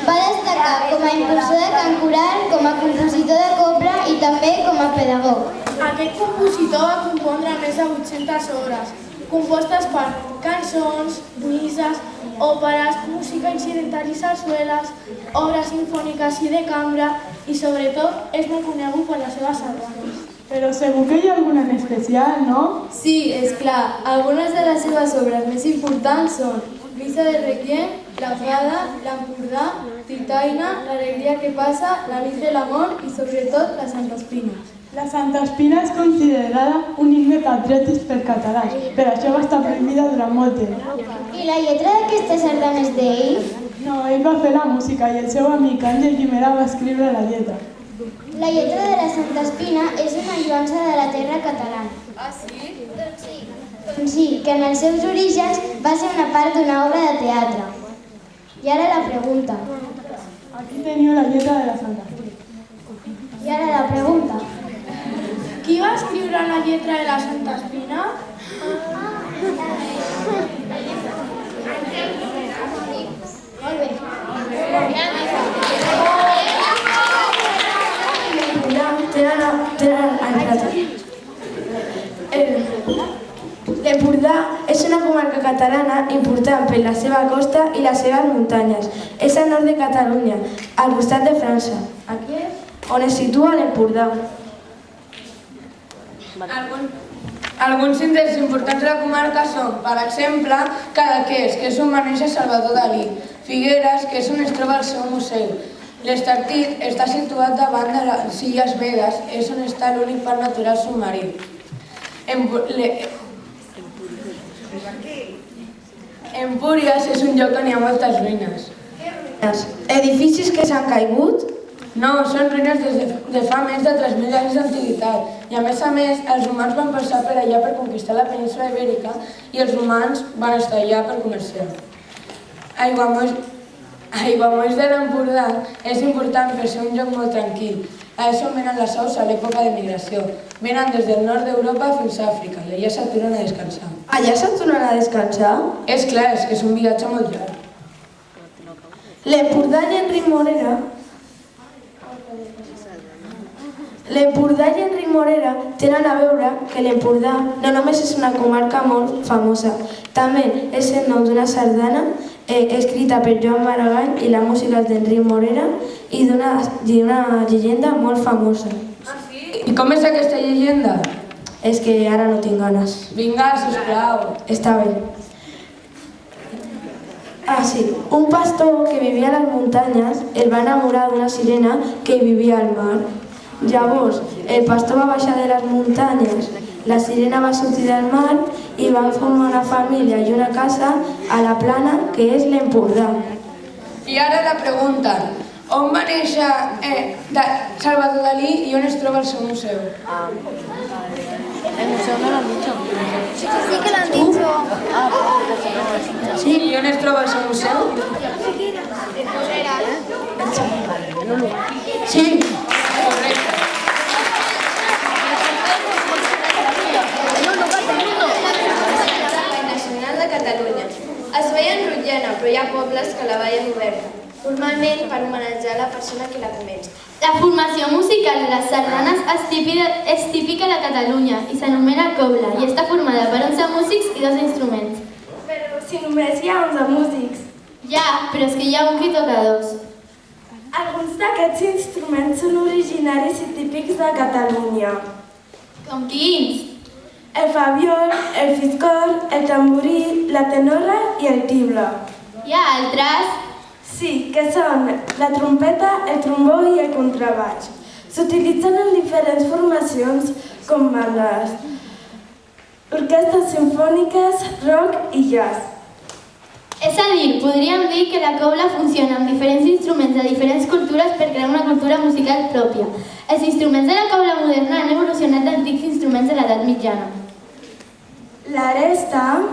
Va destacar com a impulsor de cant coral, com a compositor de cobla i també com a pedagog. Aquest compositor va compondre més de 800 obres, compostes per cançons, misses, òperes, música incidental i sarsueles, obres sinfòniques i de cambra i, sobretot, és molt conegut per les seves sardanes. Però segur que hi ha alguna en especial, no? Sí, és clar. Algunes de les seves obres més importants són Missa de Requiem, La Fada, l'Empordà, Titaina, L'Alegria que passa, La nit de l'amor i, sobretot, la Santa Espina. La Santa Espina és considerada un himne patriòtic per catalans, per això va estar prohibida durant molt temps. I la lletra d'aquestes sardanes d'ell? No, ell va fer la música i el seu amic Àngel Guimerà va escriure la lletra. La lletra de la Santa Espina és una lloança de la terra catalana. Ah, sí? Doncs sí. Doncs sí, que en els seus orígens va ser una part d'una obra de teatre. I ara la pregunta. Aquí teniu la lletra de la Santa Espina. I ara la pregunta. Qui va escriure la lletra de la Santa Espina? Molt bé. L'Empordà és una comarca catalana important per la seva costa i les seves muntanyes. És al nord de Catalunya, al costat de França. Aquí és on es situa l'Empordà. Alguns indrets importants de la comarca són, per exemple, Cadaqués, que és on va néixer Salvador Dalí, Figueres, que és on es troba el seu museu. L'Estartit està situat davant de les Illes Medes, és on està l'únic parc natural submarí. Empúries és un lloc on hi ha moltes ruïnes. Edificis que s'han caigut? No, són ruïnes de fa més de 3.000 anys d'antiguitat. I a més, els romans van passar per allà per conquistar la península ibèrica i els romans van estar allà per comerciar. Aiguamolls de l'Empordà és important per ser un lloc molt tranquil. A això venen les aus a l'època de migració. Venen des del nord d'Europa fins a Àfrica i allà s'aturen a descansar. Allà s'aturen a descansar? És clar, és que és un viatge molt llarg. L'Empordà i Enric Morera tenen a veure que l'Empordà no només és una comarca molt famosa, també és el nom d'una sardana escrita per Joan Maragall i la música d'Enric Morera i d'una llegenda molt famosa. I com és aquesta llegenda? És que ara no tinc ganes. Vinga, sisplau. Està bé. Ah, sí. Un pastor que vivia a les muntanyes es va enamorar d'una sirena que vivia al mar. Llavors, el pastor va baixar de les muntanyes, la sirena va sortir del mar i van formar una família i una casa a la plana, que és l'Empordà. I ara la pregunta, on va néixer Salvador Dalí i on es troba el seu museu? El museu no l'han dicho. Sí que l'han dicho. Sí, i on es troba el seu museu? Sí. Nacional de Catalunya. Es veia en Rotllana, però hi ha pobles que la veien oberta, normalment per homenatjar la persona que la comença. La formació musical de les sardanes és típica de Catalunya i s'anomena cobla i està formada per 11 músics i 2 instruments. Però si només hi ha 11 músics. Ja, però és que hi ha un que toca 2. Alguns d'aquests instruments són originaris i típics de Catalunya. Com quins? El fabiol, el fiscor, el tamborí, la tenora i el tible. Hi ha altres? Sí, que són la trompeta, el trombó i el contrabaix. S'utilitzen en diferents formacions com bandes, orquestres simfòniques, rock i jazz. És a dir, podríem dir que la cobla funciona amb diferents instruments de diferents cultures per crear una cultura musical pròpia. Els instruments de la cobla moderna han evolucionat d'antics instruments de l'edat mitjana. La resta...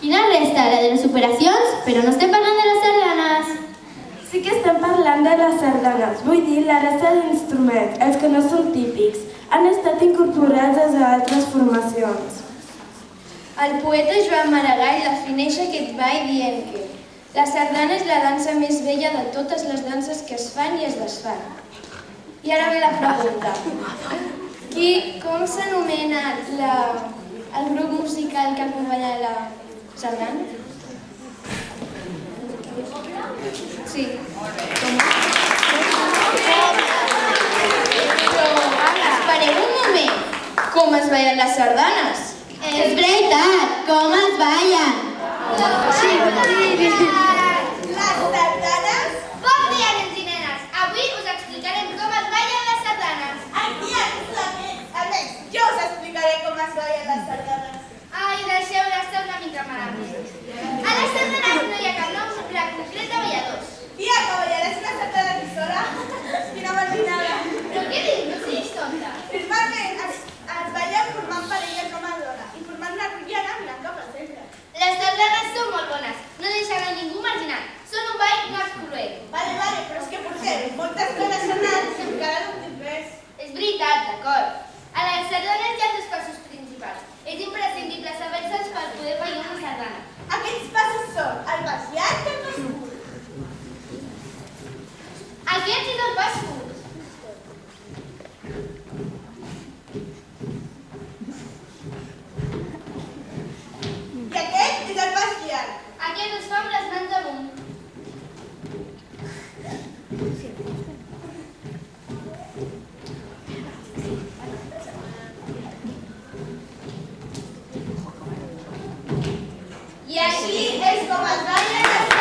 Quina resta? La de les operacions? Però no estem parlant de les sardanes. Sí que estem parlant de les sardanes, vull dir la resta d'instruments, els que no són típics, han estat incorporats des d'altres formacions. El poeta Joan Maragall defineix aquest ball dient que la sardana és la dansa més vella de totes les danses que es fan i es desfan. I ara ve la pregunta. Com s'anomena el grup musical que acompanya la sardana? Sí. Però espereu un moment. Com es ballen les sardanes? És veritat, com es ballen? Les sardanes? Bon dia, nens i nenes! Avui us explicarem com es ballen les sardanes. Ai, tia, almenys jo us explicaré com es ballen les sardanes. Ai, deixeu d'estar una mica malament. A les sardanes no hi ha cap nom concret de balladors. Tia, que ballaràs una sardana aquí sola? Quina matinada. Però què dius? No siguis tonta. Normalment es ballen formant parelles home i dona i formant una rotllana mirant cap al centre. Les sardanes són molt bones, no deixen a ningú marginat. Són un ball masculí. Vale, però és que portem moltes dones sardanes i encara no dic res. És veritat, d'acord. A les sardanes hi ha 2 passos principals. És imprescindible saber-se'ls per poder ballar una sardana. Aquests passos són el pas llarg i el pas curt. Aquest és el pas curt. I aquest és el pas llarg. Aquest es fa amb les mans amunt. I així és com es ballen les sardanes.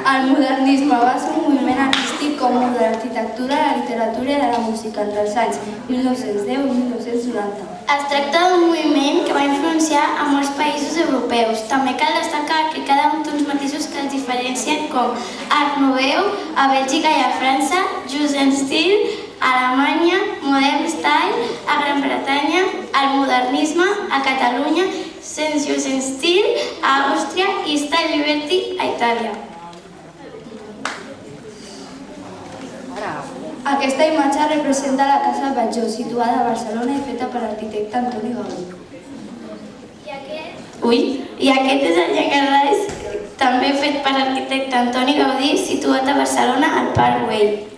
El modernisme va ser un moviment artístic comú de l'arquitectura, la literatura i de la música entre els anys 1910 i 1990. Es tracta d'un moviment que va influenciar a molts països europeus. També cal destacar que cada un té uns matisos que els diferencien com Art Nouveau a Bèlgica i a França, Jugendstil a Alemanya, Modern Style, a Gran Bretanya, el modernisme, a Catalunya, Sensuous Stil, a Àustria i Style Liberty, a Itàlia. Aquesta imatge representa la Casa Batlló, situada a Barcelona i feta per l'arquitecte Antoni Gaudí. I aquest és el Llacarrais, també fet per l'arquitecte Antoni Gaudí, situat a Barcelona, al Parc Güell.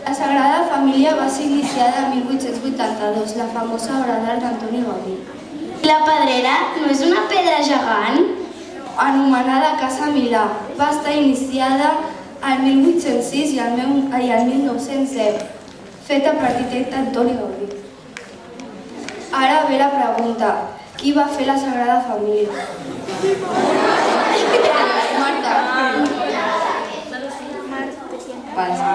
La Sagrada Família va ser iniciada en 1882, la famosa obra d'art d'Antoni Gaudí. La Pedrera no és una pedra gegant? Anomenada Casa Milà, va estar iniciada el 1806 i el 1910, feta per l'arquitecte Antoni Gaudí. Ara ve la pregunta, qui va fer la Sagrada Família? Marta.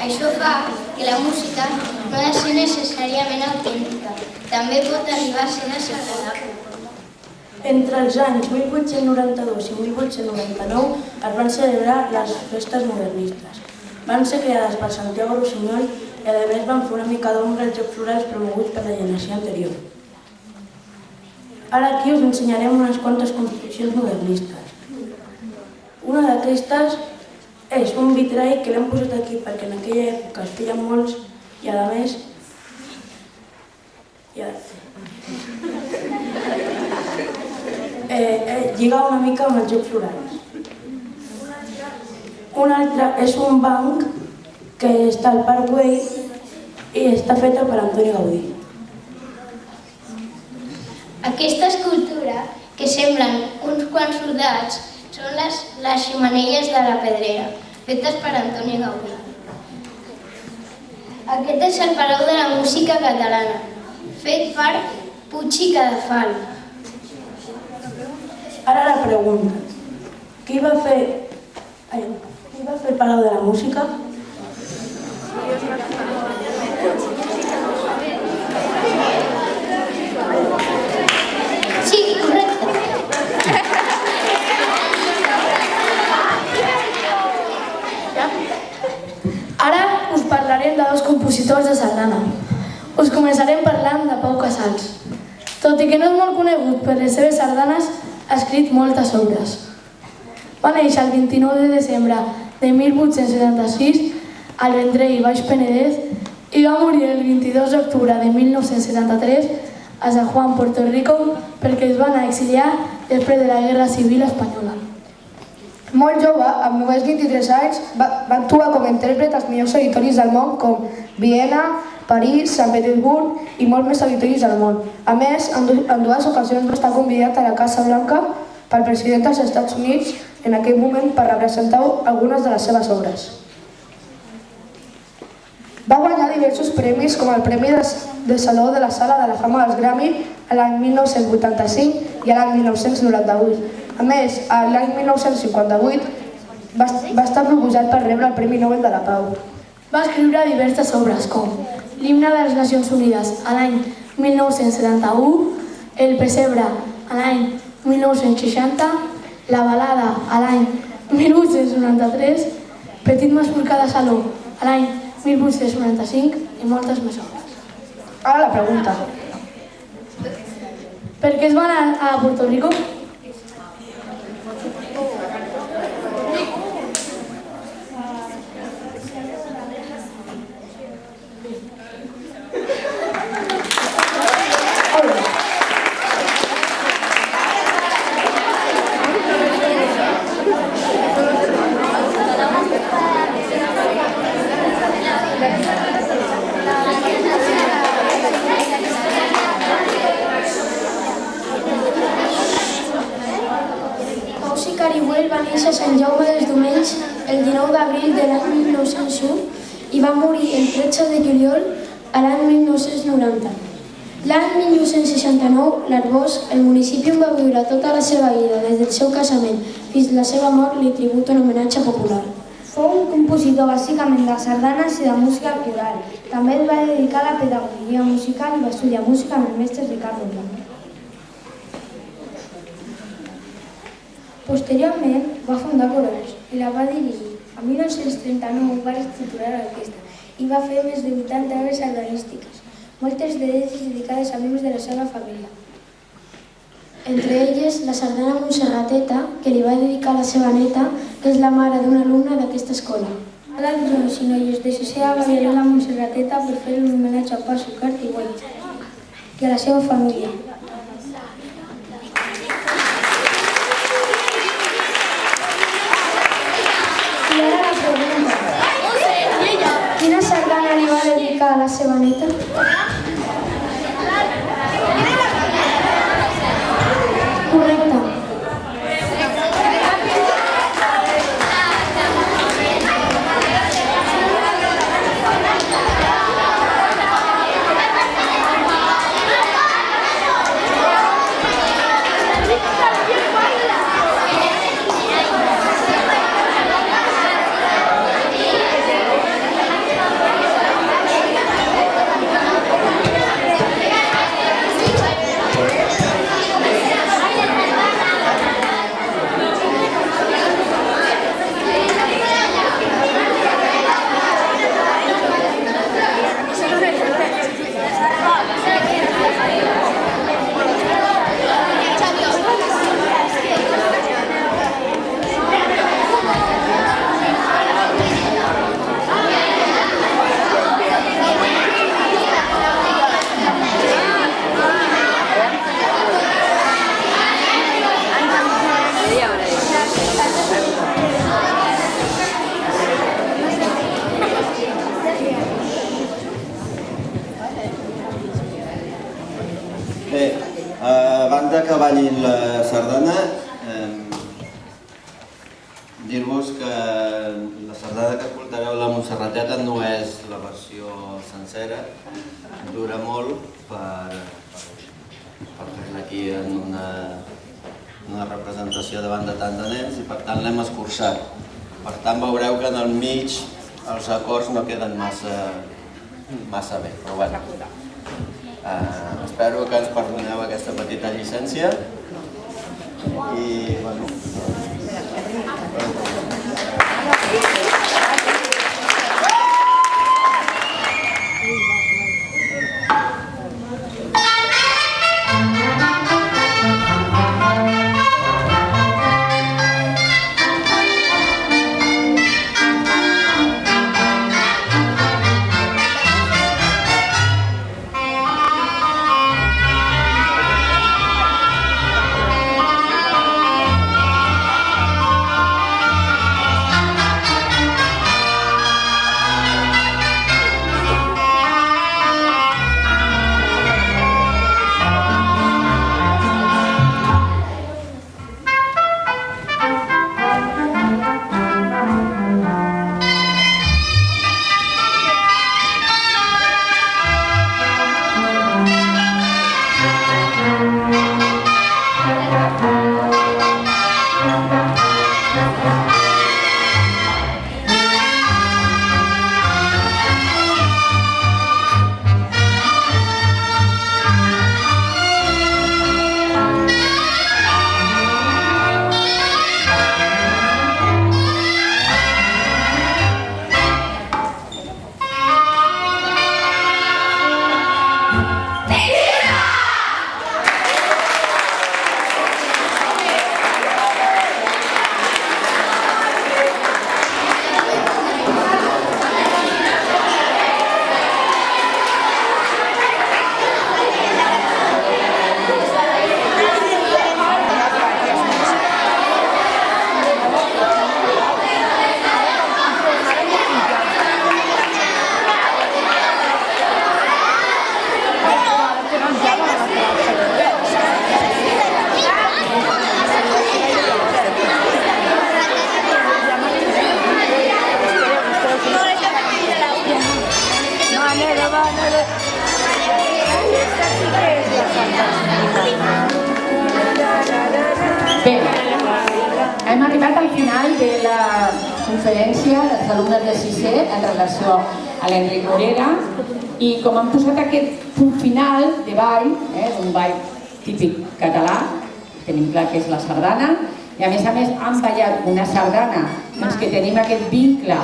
Això fa que la música no ha de ser necessàriament autèntica, també pot arribar a ser desagradable. Entre els anys 1892 i 1899 es van celebrar les festes modernistes. Van ser creades per Santiago Rossinyol i a més van fer una mica d'ombra als Jocs Florals promoguts per la generació anterior. Ara aquí us ensenyarem unes quantes construccions modernistes. Una d'aquestes és un vitrall que l'hem posat aquí perquè en aquella època es feien molts i a més lliga una mica amb els Jocs Florals. Un altre és un banc que està al Parc Güell i està feta per Antoni Gaudí. Aquesta escultura, que semblen uns quants soldats, són les xemeneies de la Pedrera, fetes per Antoni Gaudí. Aquest és el Palau de la Música Catalana, fet per Puig i Cadafal. Ara la pregunta, qui va fer el Palau de la Música? Sí, correcte. Ara us parlarem de dos compositors de sardana. Us començarem parlant de Pau Casals. Tot i que no és molt conegut per les seves sardanes, ha escrit moltes obres. Va néixer el 29 de desembre de 1876 al Vendrell, Baix Penedès, i va morir el 22 d'octubre de 1973 a San Juan, Puerto Rico, perquè es va anar a exiliar després de la Guerra Civil Espanyola. Molt jove, amb només 23 anys, va actuar com a intèrpret als millors auditoris del món com Viena, París, Sant Petersburg i molts més auditoris del món. A més, en dues ocasions va estar convidat a la Casa Blanca pel president dels Estats Units en aquell moment per representar algunes de les seves obres. Va guanyar diversos premis com el Premi de Saló de la Sala de la Fama dels Grammy l'any 1985 i l'any 1998. A més, l'any 1958 va estar proposat per rebre el Premi Nobel de la Pau. Va escriure diverses obres com l'Himne de les Nacions Unides a l'any 1971, El Pessebre a l'any 1960, La Balada a l'any 1893, Petit Masculcà de Saló a l'any 1895 i moltes més obres. Ara la pregunta. Per què es va anar a Puerto Rico? Va néixer a Sant Jaume dels Domenys el 19 d'abril de l'any 1901 i va morir el 13 de juliol a l'any 1990. L'any 1969, l'Arboç, el municipi on va viure tota la seva vida, des del seu casament fins a la seva mort, li tributa un homenatge popular. Fou un compositor bàsicament de sardanes i de música coral. També es va dedicar a la pedagogia musical i va estudiar música amb el mestre Ricardo Blanc. Posteriorment va fundar Corals i la va dirigir. En 1939 va reestructurar l'orquestra i va fer més de 80 obres sardanístiques, moltes d'elles dedicades a membres de la seva família. Entre elles, la sardana Montserrateta, que li va dedicar a la seva neta, que és la mare d'una alumna d'aquesta escola. Ara els joves i noies de Sesea ballarem la Montserrateta per fer un homenatge a Pau Sucart i Güell i a la seva família. I ara la pregunta. Quina sardana li va dedicar a la seva neta? Correcte. Bé, abans que ballin la sardana, dir-vos que la sardana que escoltareu, la Montserrateta, no és la versió sencera, dura molt per fer-la aquí en una representació davant de tant de nens i per tant l'hem escurçat. Per tant veureu que en el mig els acords no queden massa bé, però bueno. Espero que ens perdoneu aquesta petita llicència i bueno. fer la conferència dels alumnes de 6è en relació a l'Enric Morera i com han posat aquest punt final de ball, d'un ball típic català, tenim clar que és la sardana, i a més han ballat una sardana que tenim aquest vincle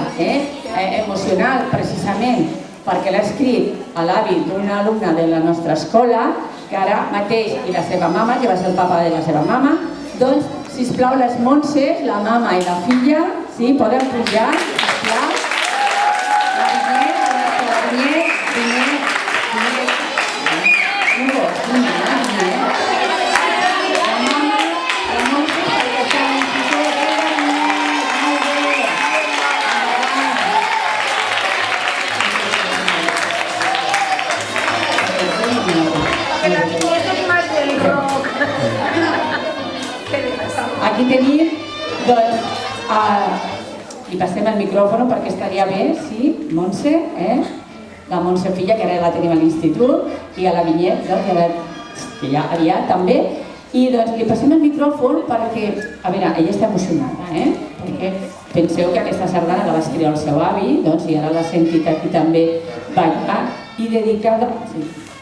emocional precisament perquè l'ha escrit a l'avi d'una alumna de la nostra escola, que ara mateix, i la seva mama, que va ser el papa de la seva mama, doncs, sisplau, les Montses, la mama i la filla, poden pujar, sisplau. Aquí tenim, doncs, li passem el micròfon perquè estaria bé, sí, Montse, la Montse filla, que ara la tenim a l'institut, i a la Vinyet, que ja aviat també, i doncs li passem el micròfon perquè, a veure, ella està emocionada, perquè penseu que aquesta sardana la va escriure el seu avi, i ara l'ha sentit aquí també ballar, i dedicada,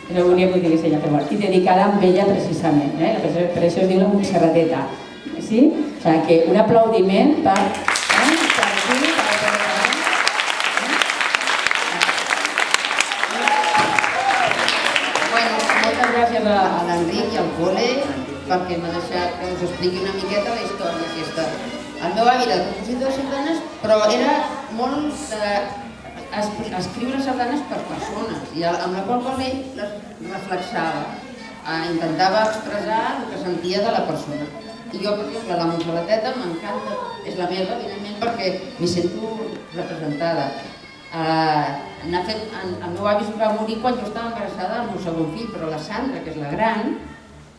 però volia que ho digués ella, i dedicada amb ella precisament, per això es diu la Montserrateta. Sí? O sigui que un aplaudiment per moltes gràcies a l'Enric i al col·le perquè m'ha deixat que us expliqui una miqueta la història aquesta. El meu avi era compositor de sardanes, però era molt d'escriure sardanes per persones i amb la qual cosa ell les reflexava, intentava expressar el que sentia de la persona. I jo, per exemple, la Montserrateta m'encanta, és la meva, evidentment, perquè m'hi sento representada. El meu avi va morir quan jo estava embarassada del meu segon fill, però la Sandra, que és la gran,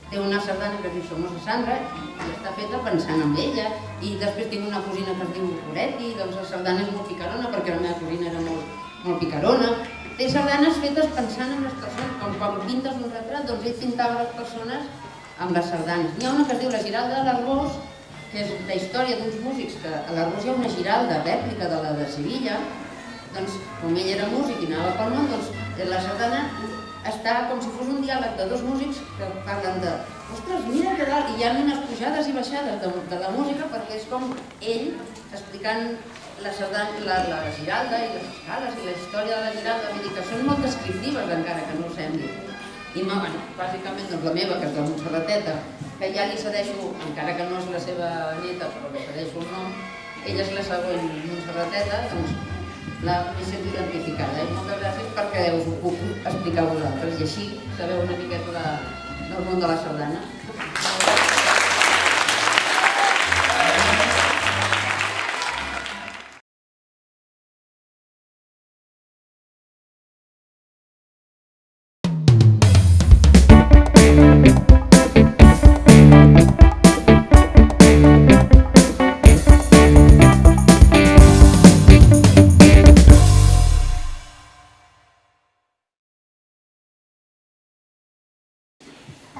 té una sardana que es diu Somos a Sandra i està feta pensant en ella. I després tinc una cosina que es diu Coretti, doncs la sardana és molt picarona perquè la meva cosina era molt picarona. Té sardanes fetes pensant en les persones, com quan pintes un retrat, doncs ell pintava les persones amb les sardanes. N'hi ha una que es diu La Giralda de l'Arbós, que és la història d'uns músics, que a l'Arbós hi ha una giralda rèplica de la de Sevilla, doncs com ell era músic i anava pel món, doncs la sardana està com si fos un diàleg de dos músics que parlen de ostres, mira que dalt, i hi ha unes pujades i baixades de la música perquè és com ell explicant la giralda i les escales i la història de la giralda, vull dir que són molt descriptives encara que no ho sembli. I bàsicament la meva, que és la Montserrateta, que ja li cedeixo, encara que no és la seva neta, però li cedeixo el nom, ella és la següent Montserrateta, doncs m'hi sento identificada. Moltes gràcies perquè us ho puc explicar a vosaltres i així sabeu una miqueta del món de la sardana.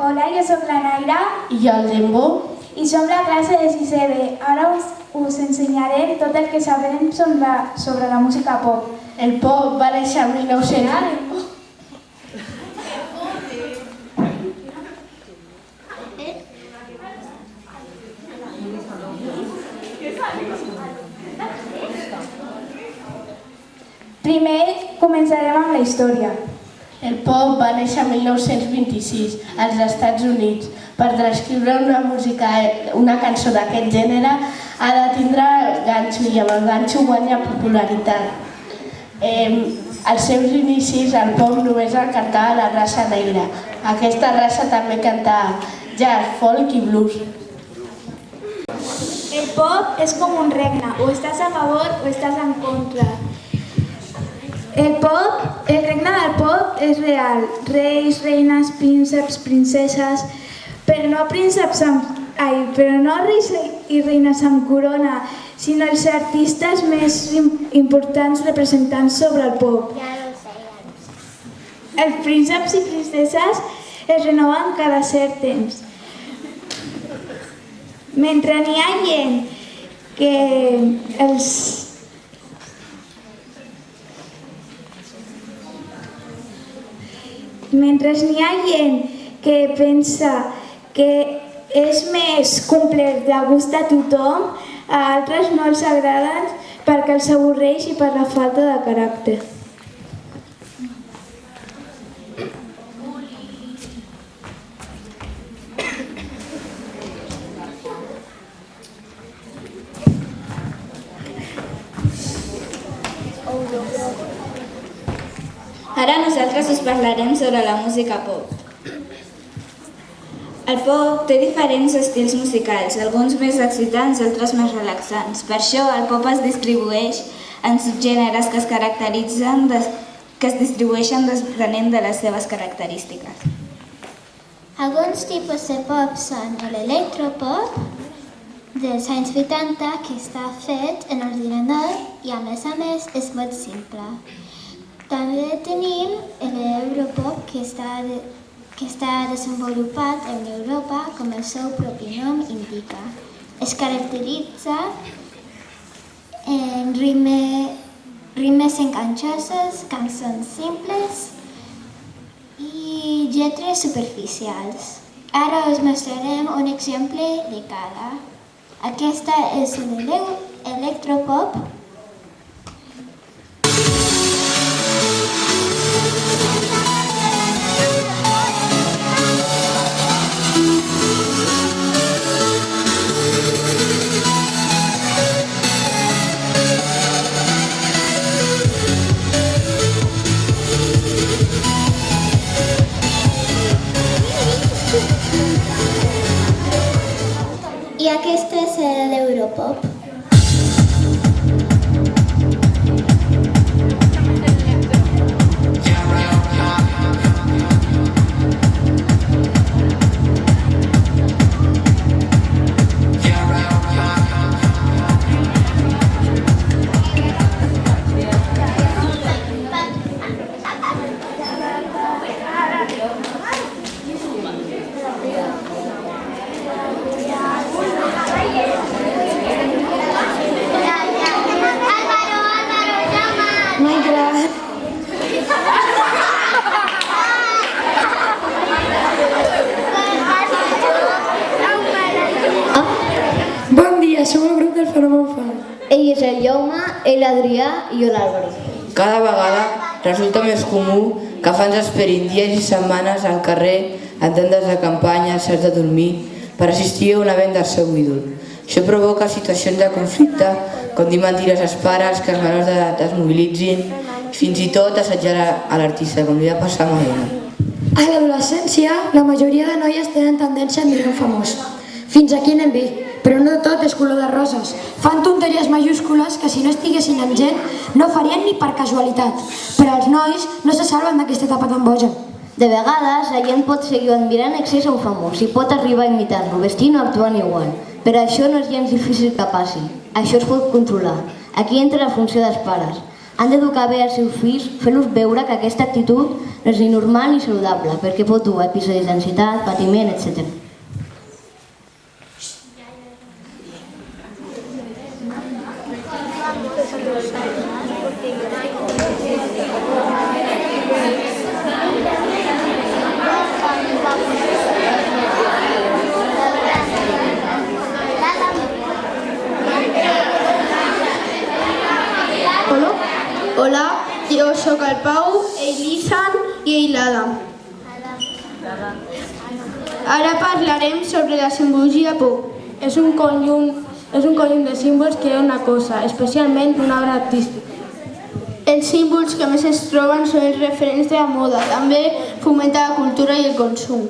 Hola, jo soc la Naira. I jo el Gembo. I som la classe de 6è B. Ara us ensenyaré tot el que sabrem sobre la música pop. El pop va néixer en 1900. Primer començarem amb la història. El pop va néixer en 1926 als Estats Units. Per descriure una cançó d'aquest gènere ha de tindre ganxo i amb el ganxo guanya popularitat. Als seus inicis el pop només el cantava la raça negra. Aquesta raça també cantava jazz, folk i blues. El pop és com un regne, o estàs a favor o estàs en contra. El regne del pop és real. Reis, reines, prínceps, princeses, però no reis i reines amb corona, sinó els artistes més importants representants sobre el pop. Els prínceps i princeses es renoven cada cert temps. Mentre n'hi ha gent que mentre n'hi ha gent que pensa que és més complet de gust de tothom, a altres no els agraden perquè els avorreix i per la falta de caràcter. Ara nosaltres us parlarem sobre la música pop. El pop té diferents estils musicals, alguns més excitants i altres més relaxants. Per això el pop es distribueix en subgèneres que es distribueixen depenent de les seves característiques. Alguns tipus de pop són l'electropop dels anys 80, que està fet en ordinador i a més és molt simple. També tenim l'europop, que està desenvolupat en Europa, com el seu propi nom indica. Es caracteritza en rimes enganxoses, cançons simples i lletres superficials. Ara us mostrarem un exemple de cada. Aquesta és l'electropop. I aquest és l'europop. Som el grup del Fenomen Fan. Ell és el Jaume, l'Adrià i jo l'Àlvaro. Cada vegada resulta més comú que fans esperin dies i setmanes al carrer, en tendes de campanya, certs de dormir, per assistir a un event del seu ídol. Això provoca situacions de conflicte, com dir mentires als pares, que els menors d'edat es mobilitzin, fins i tot assetjar a l'artista, com li va passar a Madonna. A l'adolescència, la majoria de noies tenen tendència a mirar un famós. Fins aquí anem bé, però no tot és color de roses. Fan tonteries majúscules que si no estiguessin amb gent no farien ni per casualitat. Però els nois no se salven d'aquesta etapa tan boja. De vegades, la gent pot seguir admirant excés a un famós i pot arribar a imitar-lo, vestint o actuant igual. Però això no és gens difícil que passi. Això es pot controlar. Aquí entra la funció dels pares. Han d'educar bé els seus fills, fent-los veure que aquesta actitud no és ni normal ni saludable, perquè pot dur a episodis d'ansietat, patiment, etc. Hola, jo sóc el Pau, l'Isan i l'Adam. Ara parlarem sobre la simbologia pop. És un conjunt de símbols que és una cosa, especialment una obra artística. Els símbols que més es troben són els referents de la moda, també fomenta la cultura i el consum.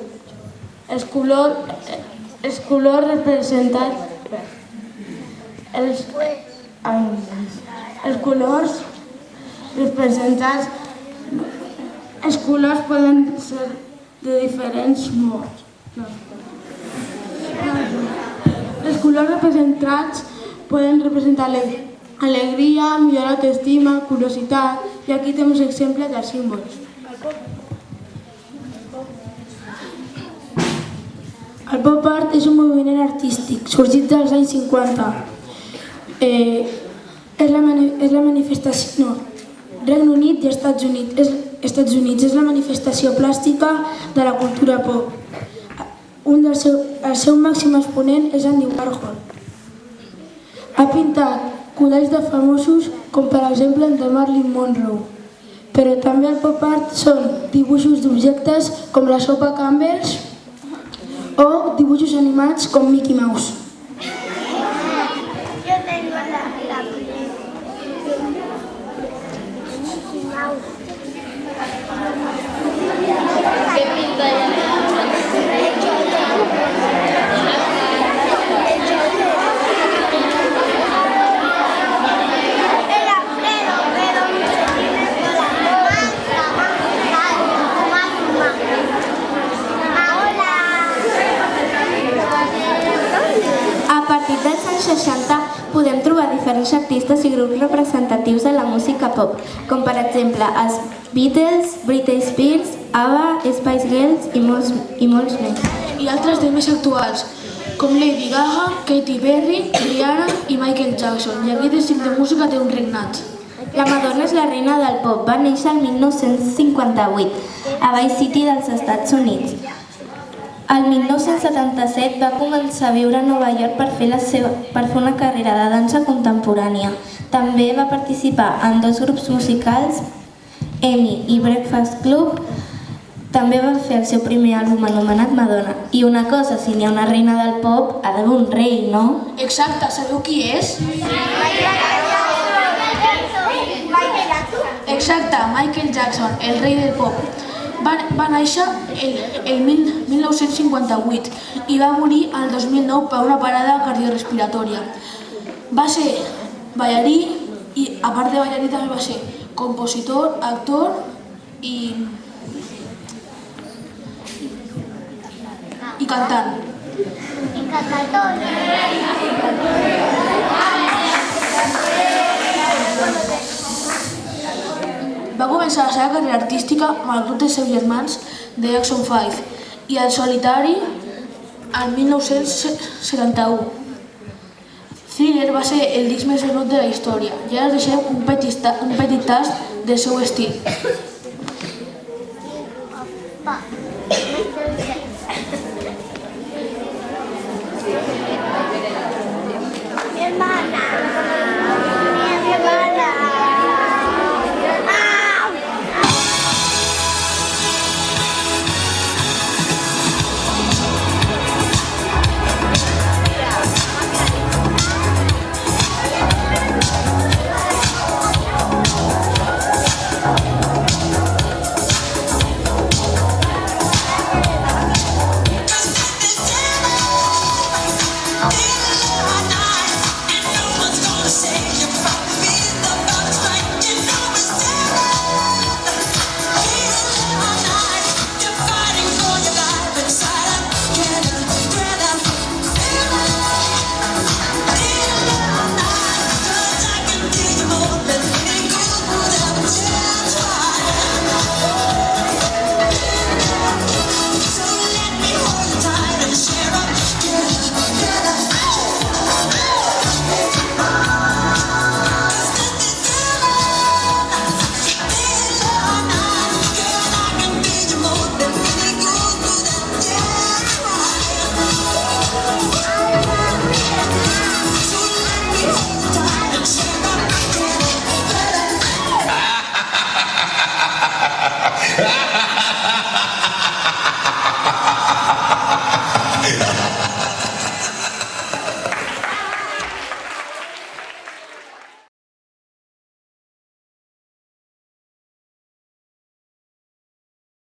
Els colors representats els colors poden ser de diferents mots. Els colors representats poden representar alegria, millor autoestima, curiositat, i aquí tenim exemples de símbols. El pop art és un moviment artístic sorgit dels anys 50 és la manifestació... No, Regne Unit i Estats Units és la manifestació plàstica de la cultura pop. El seu màxim exponent és Andy Warhol. Ha pintat quadres de famosos com per exemple el de Marilyn Monroe. Però també el pop art són dibuixos d'objectes com la sopa Campbell's o dibuixos animats com Mickey Mouse. Yo tengo la ¿Qué pinta ya? A partir dels anys 60 podem trobar diferents artistes i grups representatius de la música pop, com per exemple els Beatles, Britney Spears, ABBA, Spice Girls i molts més. I altres de més actuals, com Lady Gaga, Katy Perry, Rihanna i Michael Jackson, i aquest estil de música té un regnat. La Madonna és la reina del pop, va néixer el 1958 a Vice City dels Estats Units. El 1977 va començar a viure a Nova York per fer una carrera de dansa contemporània. També va participar en 2 grups musicals, Emmy i Breakfast Club. També va fer el seu primer àlbum anomenat Madonna. I una cosa, si n'hi ha una reina del pop, ha d'haver un rei, no? Exacte, sabeu qui és? Exacte, Michael Jackson, el rei del pop. Va néixer el 1958 i va morir el 2009 per una parada cardiorrespiratòria. Va ser ballarí i, a part de ballarí, també va ser compositor, actor i cantant. Va començar la seva carrera artística amb el grup de seus germans de Jackson 5 i el solitari el 1971. Thriller va ser el disc més venut de la història i ara us deixem un petit tast del seu estil.